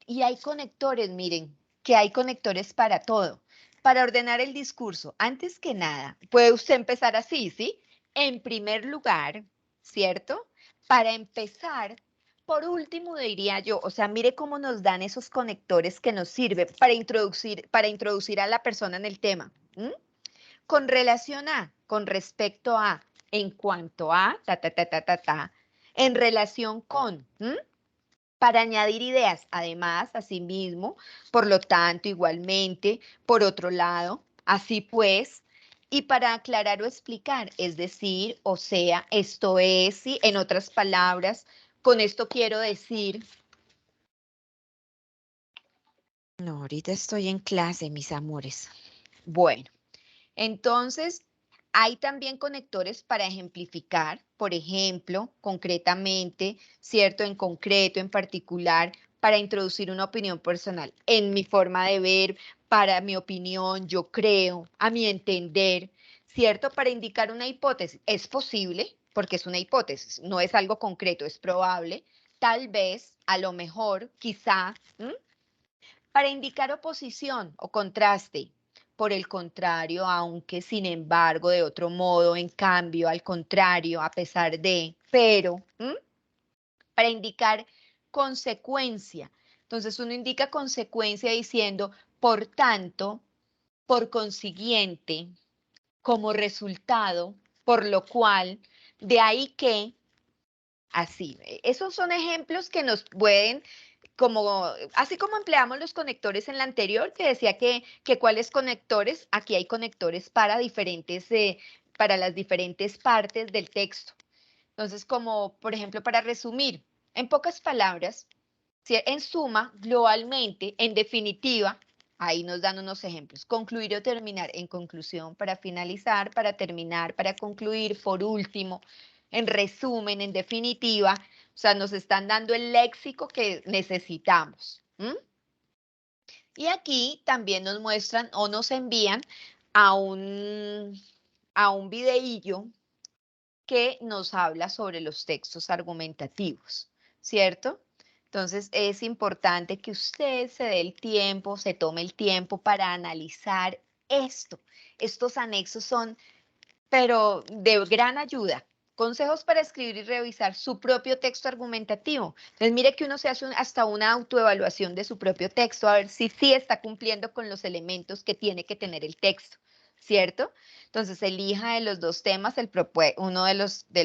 Y hay conectores, miren, que hay conectores para todo. Para ordenar el discurso, antes que nada, puede usted empezar así, ¿sí? En primer lugar, ¿cierto? Para empezar, por último diría yo, o sea, mire cómo nos dan esos conectores que nos sirven para introducir a la persona en el tema. Con relación a, con respecto a, en cuanto a, en relación con, para añadir ideas, además, asimismo, por lo tanto, igualmente, por otro lado, así pues, y para aclarar o explicar, es decir, o sea, esto es, sí, en otras palabras, con esto quiero decir. No, ahorita estoy en clase, mis amores. Bueno, entonces, hay también conectores para ejemplificar, por ejemplo, concretamente, ¿cierto? En concreto, en particular, para introducir una opinión personal, en mi forma de ver, para mi opinión, yo creo, a mi entender, ¿cierto? Para indicar una hipótesis. Es posible, porque es una hipótesis, no es algo concreto, es probable, tal vez, a lo mejor, quizá, ¿m? Para indicar oposición o contraste. Por el contrario, aunque, sin embargo, de otro modo, en cambio, al contrario, a pesar de, pero, ¿m? Para indicar consecuencia. Entonces uno indica consecuencia diciendo, por tanto, por consiguiente, como resultado, por lo cual, de ahí que, así. Esos son ejemplos que nos pueden, como, así como empleamos los conectores en la anterior, que decía que cuáles conectores, aquí hay conectores para diferentes, para las diferentes partes del texto. Entonces, como por ejemplo, para resumir, en pocas palabras, en suma, globalmente, en definitiva, ahí nos dan unos ejemplos. Concluir o terminar, en conclusión, para finalizar, para terminar, para concluir, por último, en resumen, en definitiva, o sea, nos están dando el léxico que necesitamos. Y aquí también nos muestran o nos envían a un videillo que nos habla sobre los textos argumentativos, ¿cierto? Entonces es importante que usted se dé el tiempo, se tome el tiempo para analizar esto. Estos anexos son, pero de gran ayuda. Consejos para escribir y revisar su propio texto argumentativo. Entonces mire que uno se hace hasta una autoevaluación de su propio texto, a ver si sí está cumpliendo con los elementos que tiene que tener el texto, ¿cierto? Entonces elija de los dos temas uno de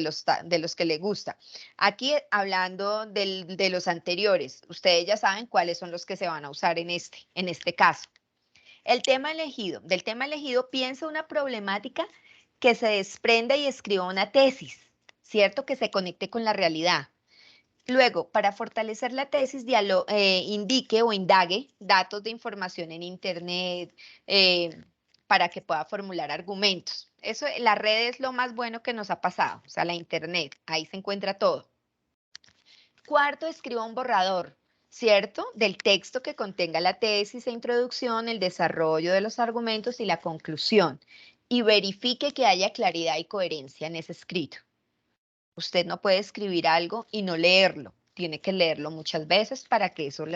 los que le gusta. Aquí hablando de los anteriores, ustedes ya saben cuáles son los que se van a usar en este caso. El tema elegido. Del tema elegido piensa una problemática que se desprenda y escriba una tesis, ¿cierto? Que se conecte con la realidad. Luego, para fortalecer la tesis, indique o indague datos de información en Internet para que pueda formular argumentos. Eso, la red es lo más bueno que nos ha pasado, o sea, la Internet, ahí se encuentra todo. Cuarto, escriba un borrador, ¿cierto? Del texto que contenga la tesis e introducción, el desarrollo de los argumentos y la conclusión. Y verifique que haya claridad y coherencia en ese escrito. Usted no puede escribir algo y no leerlo. Tiene que leerlo muchas veces para que eso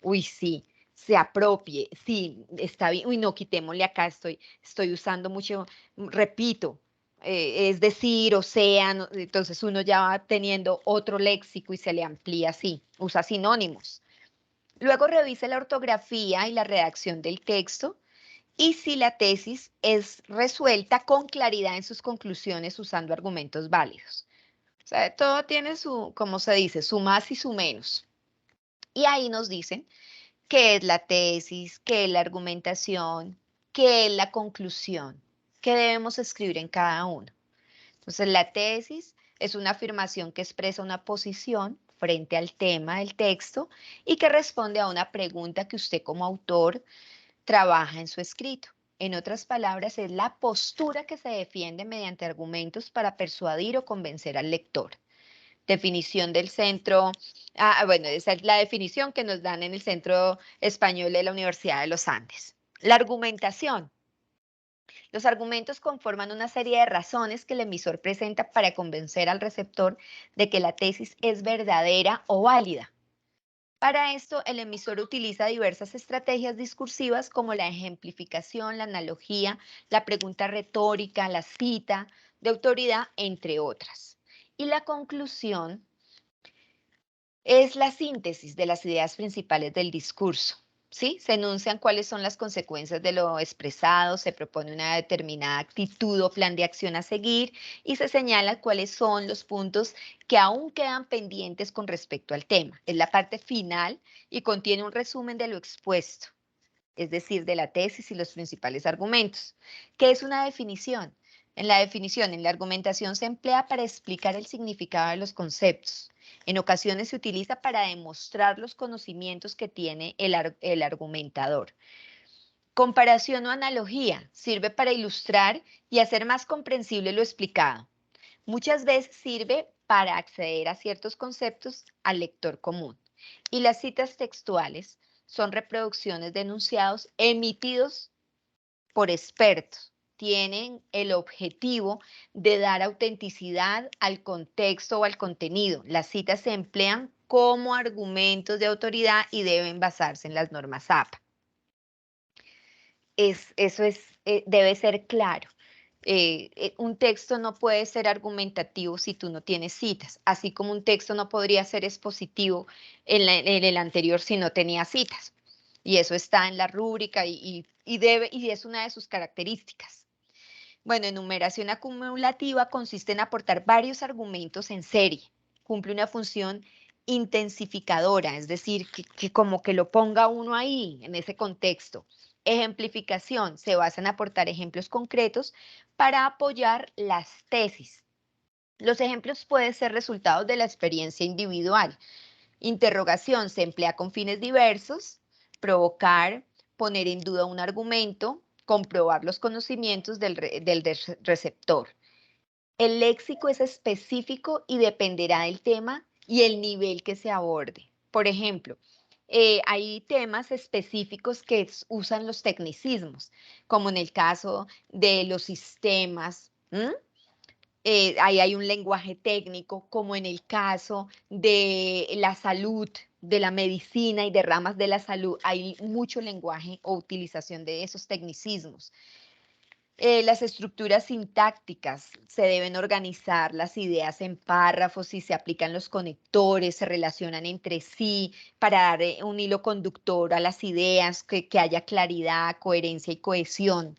uy, sí, se apropie. Sí, está bien. Uy, no, quitémosle acá, estoy usando mucho, repito, es decir, o sea, entonces uno ya va teniendo otro léxico y se le amplía así, usa sinónimos. Luego revise la ortografía y la redacción del texto y si la tesis es resuelta con claridad en sus conclusiones usando argumentos válidos. O sea, todo tiene su, como se dice, su más y su menos. Y ahí nos dicen qué es la tesis, qué es la argumentación, qué es la conclusión, qué debemos escribir en cada uno. Entonces, la tesis es una afirmación que expresa una posición frente al tema del texto y que responde a una pregunta que usted como autor trabaja en su escrito. En otras palabras, es la postura que se defiende mediante argumentos para persuadir o convencer al lector. Definición del centro, bueno, esa es la definición que nos dan en el Centro Español de la Universidad de los Andes. La argumentación. Los argumentos conforman una serie de razones que el emisor presenta para convencer al receptor de que la tesis es verdadera o válida. Para esto, el emisor utiliza diversas estrategias discursivas como la ejemplificación, la analogía, la pregunta retórica, la cita de autoridad, entre otras. Y la conclusión es la síntesis de las ideas principales del discurso. ¿Sí? Se enuncian cuáles son las consecuencias de lo expresado, se propone una determinada actitud o plan de acción a seguir y se señala cuáles son los puntos que aún quedan pendientes con respecto al tema. Es la parte final y contiene un resumen de lo expuesto, es decir, de la tesis y los principales argumentos. ¿Qué es una definición? En la definición, en la argumentación se emplea para explicar el significado de los conceptos. En ocasiones se utiliza para demostrar los conocimientos que tiene el argumentador. Comparación o analogía sirve para ilustrar y hacer más comprensible lo explicado. Muchas veces sirve para acceder a ciertos conceptos al lector común. Y las citas textuales son reproducciones de enunciados emitidos por expertos. Tienen el objetivo de dar autenticidad al contexto o al contenido. Las citas se emplean como argumentos de autoridad y deben basarse en las normas APA. Eso debe ser claro. Un texto no puede ser argumentativo si tú no tienes citas, así como un texto no podría ser expositivo en el anterior si no tenía citas. Y eso está en la rúbrica y es una de sus características. Bueno, enumeración acumulativa consiste en aportar varios argumentos en serie. Cumple una función intensificadora, es decir, que como que lo ponga uno ahí, en ese contexto. Ejemplificación, se basa en aportar ejemplos concretos para apoyar las tesis. Los ejemplos pueden ser resultados de la experiencia individual. Interrogación, se emplea con fines diversos, provocar, poner en duda un argumento, comprobar los conocimientos del receptor. El léxico es específico y dependerá del tema y el nivel que se aborde. Por ejemplo, hay temas específicos que usan los tecnicismos, como en el caso de los sistemas. Ahí hay un lenguaje técnico, como en el caso de la salud, de la medicina y de ramas de la salud, hay mucho lenguaje o utilización de esos tecnicismos. Las estructuras sintácticas, se deben organizar las ideas en párrafos y se aplican los conectores, se relacionan entre sí para dar un hilo conductor a las ideas, que haya claridad, coherencia y cohesión.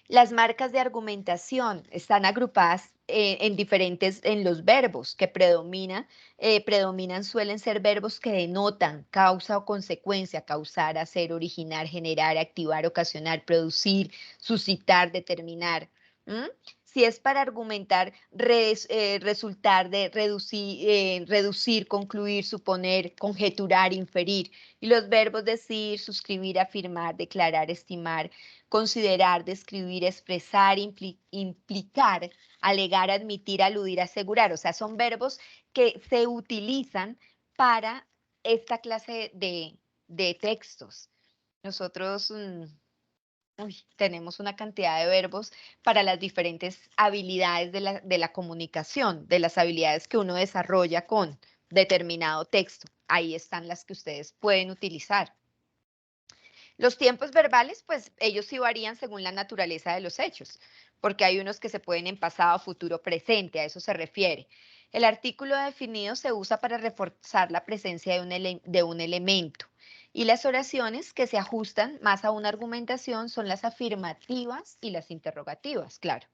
Las marcas de argumentación están agrupadas en los verbos que predominan, suelen ser verbos que denotan causa o consecuencia, causar, hacer, originar, generar, activar, ocasionar, producir, suscitar, determinar. Si es para argumentar, resultar de reducir, concluir, suponer, conjeturar, inferir. Y los verbos decir, suscribir, afirmar, declarar, estimar, considerar, describir, expresar, implicar, alegar, admitir, aludir, asegurar. O sea, son verbos que se utilizan para esta clase de textos. Nosotros tenemos una cantidad de verbos para las diferentes habilidades de la comunicación, de las habilidades que uno desarrolla con determinado texto. Ahí están las que ustedes pueden utilizar. Los tiempos verbales, pues ellos sí varían según la naturaleza de los hechos, porque hay unos que se pueden en pasado, futuro, presente, a eso se refiere. El artículo definido se usa para reforzar la presencia de un elemento. Y las oraciones que se ajustan más a una argumentación son las afirmativas y las interrogativas, claro.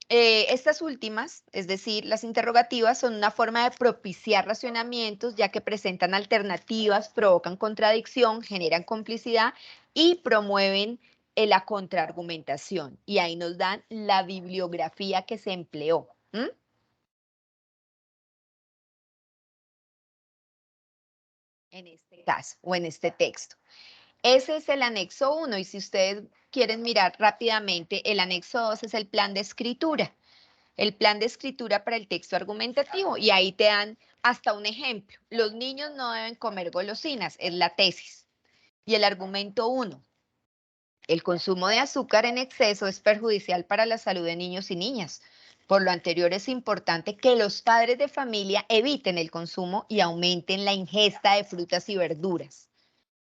Estas últimas, es decir, las interrogativas, son una forma de propiciar racionamientos, ya que presentan alternativas, provocan contradicción, generan complicidad y promueven la contraargumentación. Y ahí nos dan la bibliografía que se empleó. En este caso o en este texto. Ese es el anexo 1 y si ustedes quieren mirar rápidamente, el anexo 2 es el plan de escritura. El plan de escritura para el texto argumentativo y ahí te dan hasta un ejemplo. Los niños no deben comer golosinas, es la tesis. Y el argumento 1. El consumo de azúcar en exceso es perjudicial para la salud de niños y niñas. Por lo anterior, es importante que los padres de familia eviten el consumo y aumenten la ingesta de frutas y verduras.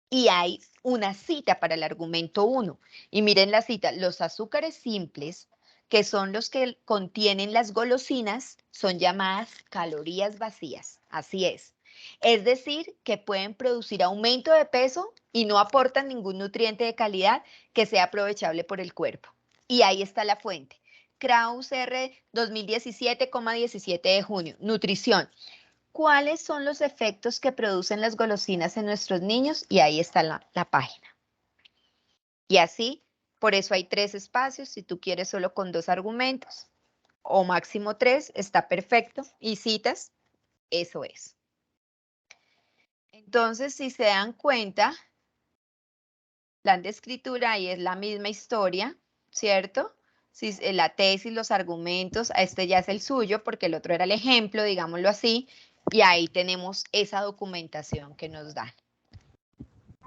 Y hay una cita para el argumento 1. Y miren la cita, los azúcares simples, que son los que contienen las golosinas, son llamadas calorías vacías. Así es. Es decir, que pueden producir aumento de peso y no aportan ningún nutriente de calidad que sea aprovechable por el cuerpo. Y ahí está la fuente. Krauss R 2017,17 de junio. Nutrición. ¿Cuáles son los efectos que producen las golosinas en nuestros niños? Y ahí está la página. Y así, por eso hay 3 espacios. Si tú quieres solo con 2 argumentos o máximo 3, está perfecto. Y citas, eso es. Entonces, si se dan cuenta, plan de escritura, ahí es la misma historia, ¿cierto? Si la tesis, los argumentos, este ya es el suyo porque el otro era el ejemplo, digámoslo así. Y ahí tenemos esa documentación que nos dan.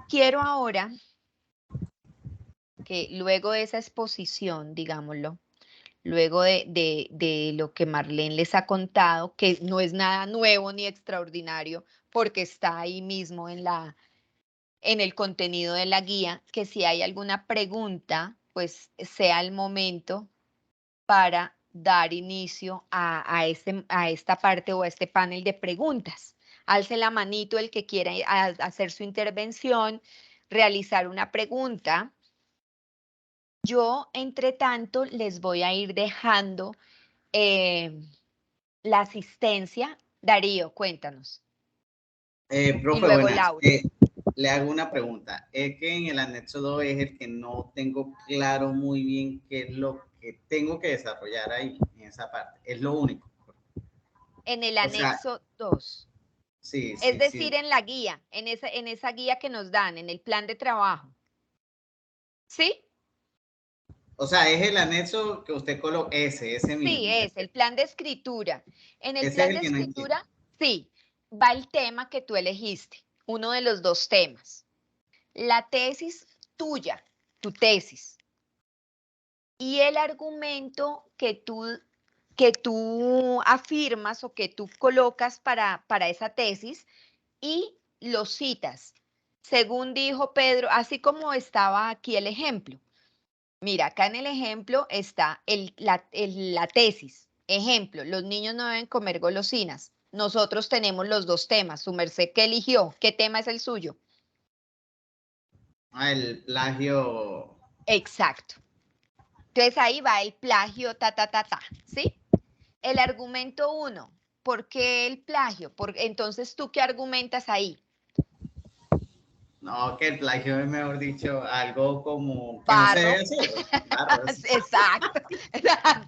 Quiero ahora que luego de esa exposición, digámoslo, luego de lo que Marlene les ha contado, que no es nada nuevo ni extraordinario, porque está ahí mismo en el contenido de la guía, que si hay alguna pregunta, pues sea el momento para dar inicio a esta parte o a este panel de preguntas. Alce la manito el que quiera hacer su intervención, realizar una pregunta. Yo, entre tanto, les voy a ir dejando la asistencia. Darío, cuéntanos. Y Profe, luego buenas. Laura. Le hago una pregunta. Es que en el anexo 2 es el que no tengo claro muy bien qué es lo que tengo que desarrollar ahí, en esa parte. Es lo único. En el O sea, anexo 2. sí, Es sí, decir, sí. en la guía, en esa guía que nos dan, en el plan de trabajo. ¿Sí? O sea, es el anexo que usted coloca, ese Sí, mismo. es el plan de escritura. En el Ese es plan el de que no entiendo. escritura, sí, va el tema que tú elegiste, uno de los dos temas. La tesis tuya, tu tesis, y el argumento que tú afirmas o que tú colocas para esa tesis y lo citas. Según dijo Pedro, así como estaba aquí el ejemplo. Mira, acá en el ejemplo está la tesis. Ejemplo, los niños no deben comer golosinas. Nosotros tenemos los dos temas. Su merced, ¿qué eligió? ¿Qué tema es el suyo? Ah, el plagio. Exacto. Entonces ahí va el plagio, ¿sí? El argumento 1. ¿Por qué el plagio? Entonces, ¿tú qué argumentas ahí? No, que el plagio es, mejor dicho, algo como que no se debe Barro. hacer. Barros. Exacto.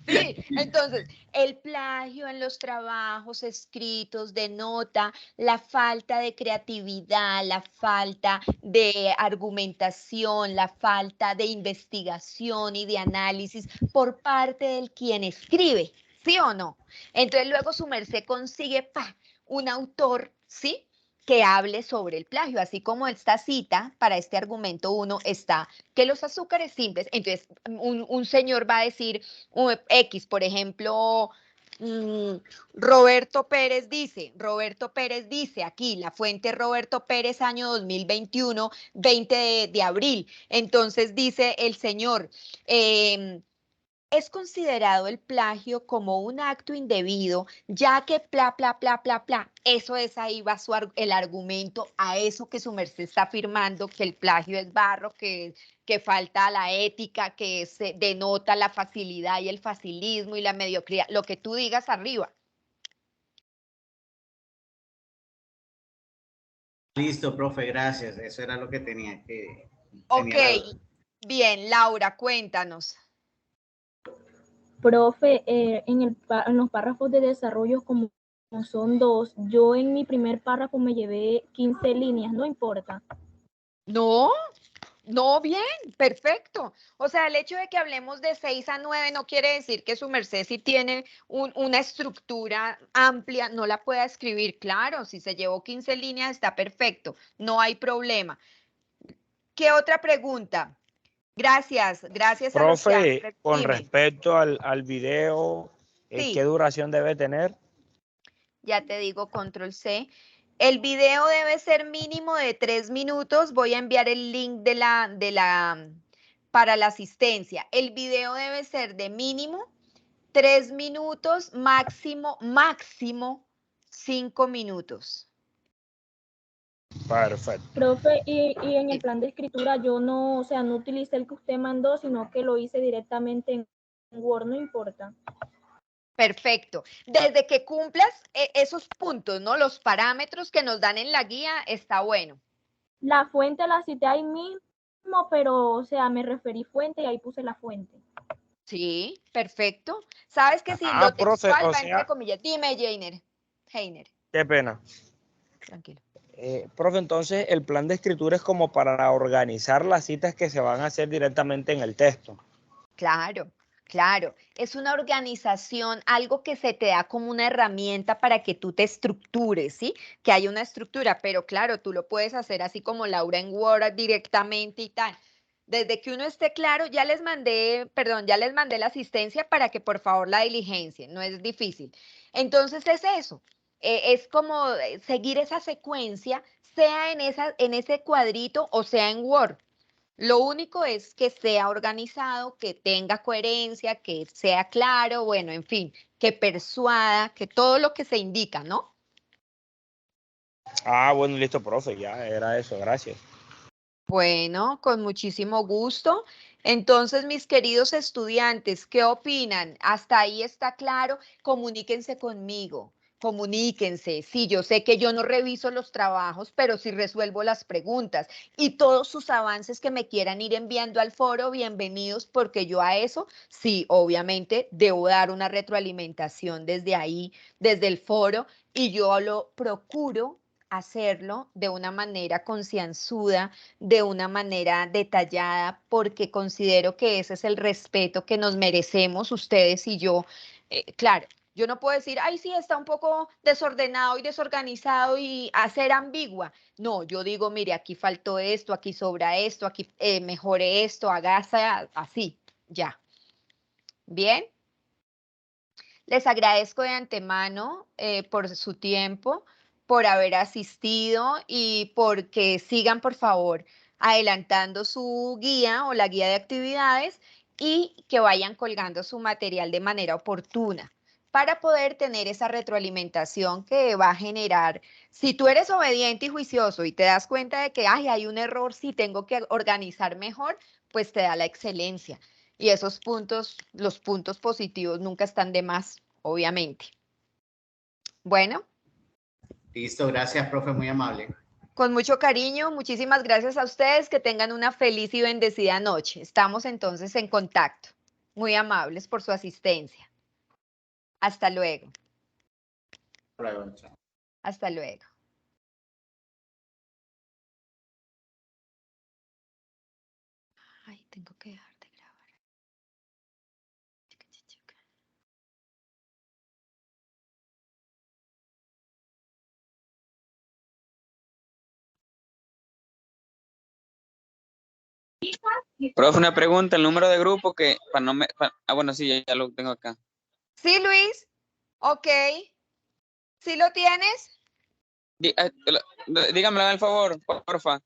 Sí, entonces, el plagio en los trabajos escritos denota la falta de creatividad, la falta de argumentación, la falta de investigación y de análisis por parte del quien escribe, ¿sí o no? Entonces, luego su merced consigue un autor, ¿sí? Que hable sobre el plagio, así como esta cita para este argumento 1 está que los azúcares simples, entonces un señor va a decir X, por ejemplo, Roberto Pérez dice aquí, la fuente Roberto Pérez, año 2021, 20 de abril. Entonces dice el señor, es considerado el plagio como un acto indebido, ya que Eso es ahí va el argumento a eso que su merced está afirmando, que el plagio es barro, que falta la ética, que se denota la facilidad y el facilismo y la mediocridad, lo que tú digas arriba. Listo, profe, gracias. Eso era lo que tenía que. Ok, Tenía la duda. bien, Laura, cuéntanos. Profe, en los párrafos de desarrollo, como son dos, yo en mi primer párrafo me llevé 15 líneas, no importa. No, no, bien, perfecto. O sea, el hecho de que hablemos de 6 a 9 no quiere decir que su merced si tiene una estructura amplia no la pueda escribir. Claro, si se llevó 15 líneas está perfecto, no hay problema. ¿Qué otra pregunta? Gracias a los que han... Profe, con Dime, respecto al video, ¿qué sí, duración debe tener? ya te digo, control C. El video debe ser mínimo de 3 minutos. Voy a enviar el link para la asistencia. El video debe ser de mínimo 3 minutos, máximo 5 minutos. Perfecto. Profe, y en el Sí, plan de escritura yo no, o sea, no utilicé el que usted mandó, sino que lo hice directamente en Word, no importa. perfecto. Desde que cumplas esos puntos, ¿no? Los parámetros que nos dan en la guía, está bueno. La fuente la cité ahí mismo, pero, o sea, me referí fuente y ahí puse la fuente. Sí, perfecto. Sabes que si Ah, lo profe, textual o va entre sea, comillas. Dime, Heiner, qué pena. tranquilo. Profe, entonces el plan de escritura es como para organizar las citas que se van a hacer directamente en el texto. Claro, Claro, es una organización, algo que se te da como una herramienta para que tú te estructures, ¿sí? Que hay una estructura, pero claro, tú lo puedes hacer así como Laura en Word directamente y tal. Desde que uno esté claro, ya les mandé, perdón, ya les mandé la asistencia para que por favor la diligencien, no es difícil. Entonces es eso, es como seguir esa secuencia, sea en ese cuadrito o sea en Word. Lo único es que sea organizado, que tenga coherencia, que sea claro, bueno, en fin, que persuada, que todo lo que se indica, ¿no? Ah, bueno, listo, profe, ya era eso, gracias. Bueno, con muchísimo gusto. Entonces, mis queridos estudiantes, ¿qué opinan? ¿Hasta ahí está claro? Comuníquense conmigo, comuníquense. Sí, yo sé que yo no reviso los trabajos, pero sí resuelvo las preguntas. Y todos sus avances que me quieran ir enviando al foro, bienvenidos, porque yo a eso, sí, obviamente, debo dar una retroalimentación desde ahí, desde el foro, y yo lo procuro hacerlo de una manera concienzuda, de una manera detallada, porque considero que ese es el respeto que nos merecemos ustedes y yo. Claro, yo no puedo decir, ay, sí, está un poco desordenado y desorganizado y hacer ambigua. No, yo digo, mire, aquí faltó esto, aquí sobra esto, aquí mejore esto, hágase así, ya. Bien, les agradezco de antemano por su tiempo, por haber asistido y porque sigan, por favor, adelantando su guía o la guía de actividades y que vayan colgando su material de manera oportuna para poder tener esa retroalimentación que va a generar. Si tú eres obediente y juicioso y te das cuenta de que ay, hay un error, si tengo que organizar mejor, pues te da la excelencia. Y esos puntos, los puntos positivos nunca están de más, obviamente. Bueno, Listo, gracias, profe, muy amable. con mucho cariño, muchísimas gracias a ustedes, que tengan una feliz y bendecida noche. Estamos entonces en contacto. Muy amables por su asistencia. Hasta luego. Luego, chao. Hasta luego. Ay, tengo que dejar de grabar. Profe, una pregunta, el número de grupo que, para no me, bueno, sí, ya lo tengo acá. Sí, Luis. Ok. ¿Sí lo tienes? Dígamelo, al favor, porfa.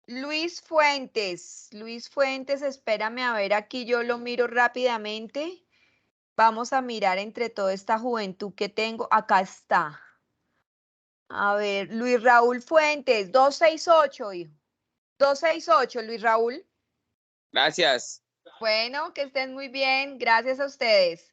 Luis Fuentes, espérame a ver, aquí yo lo miro rápidamente. Vamos a mirar entre toda esta juventud que tengo. Acá está. A ver, Luis Raúl Fuentes, 268, hijo. 268, Luis Raúl. Gracias. Bueno, que estén muy bien. Gracias a ustedes.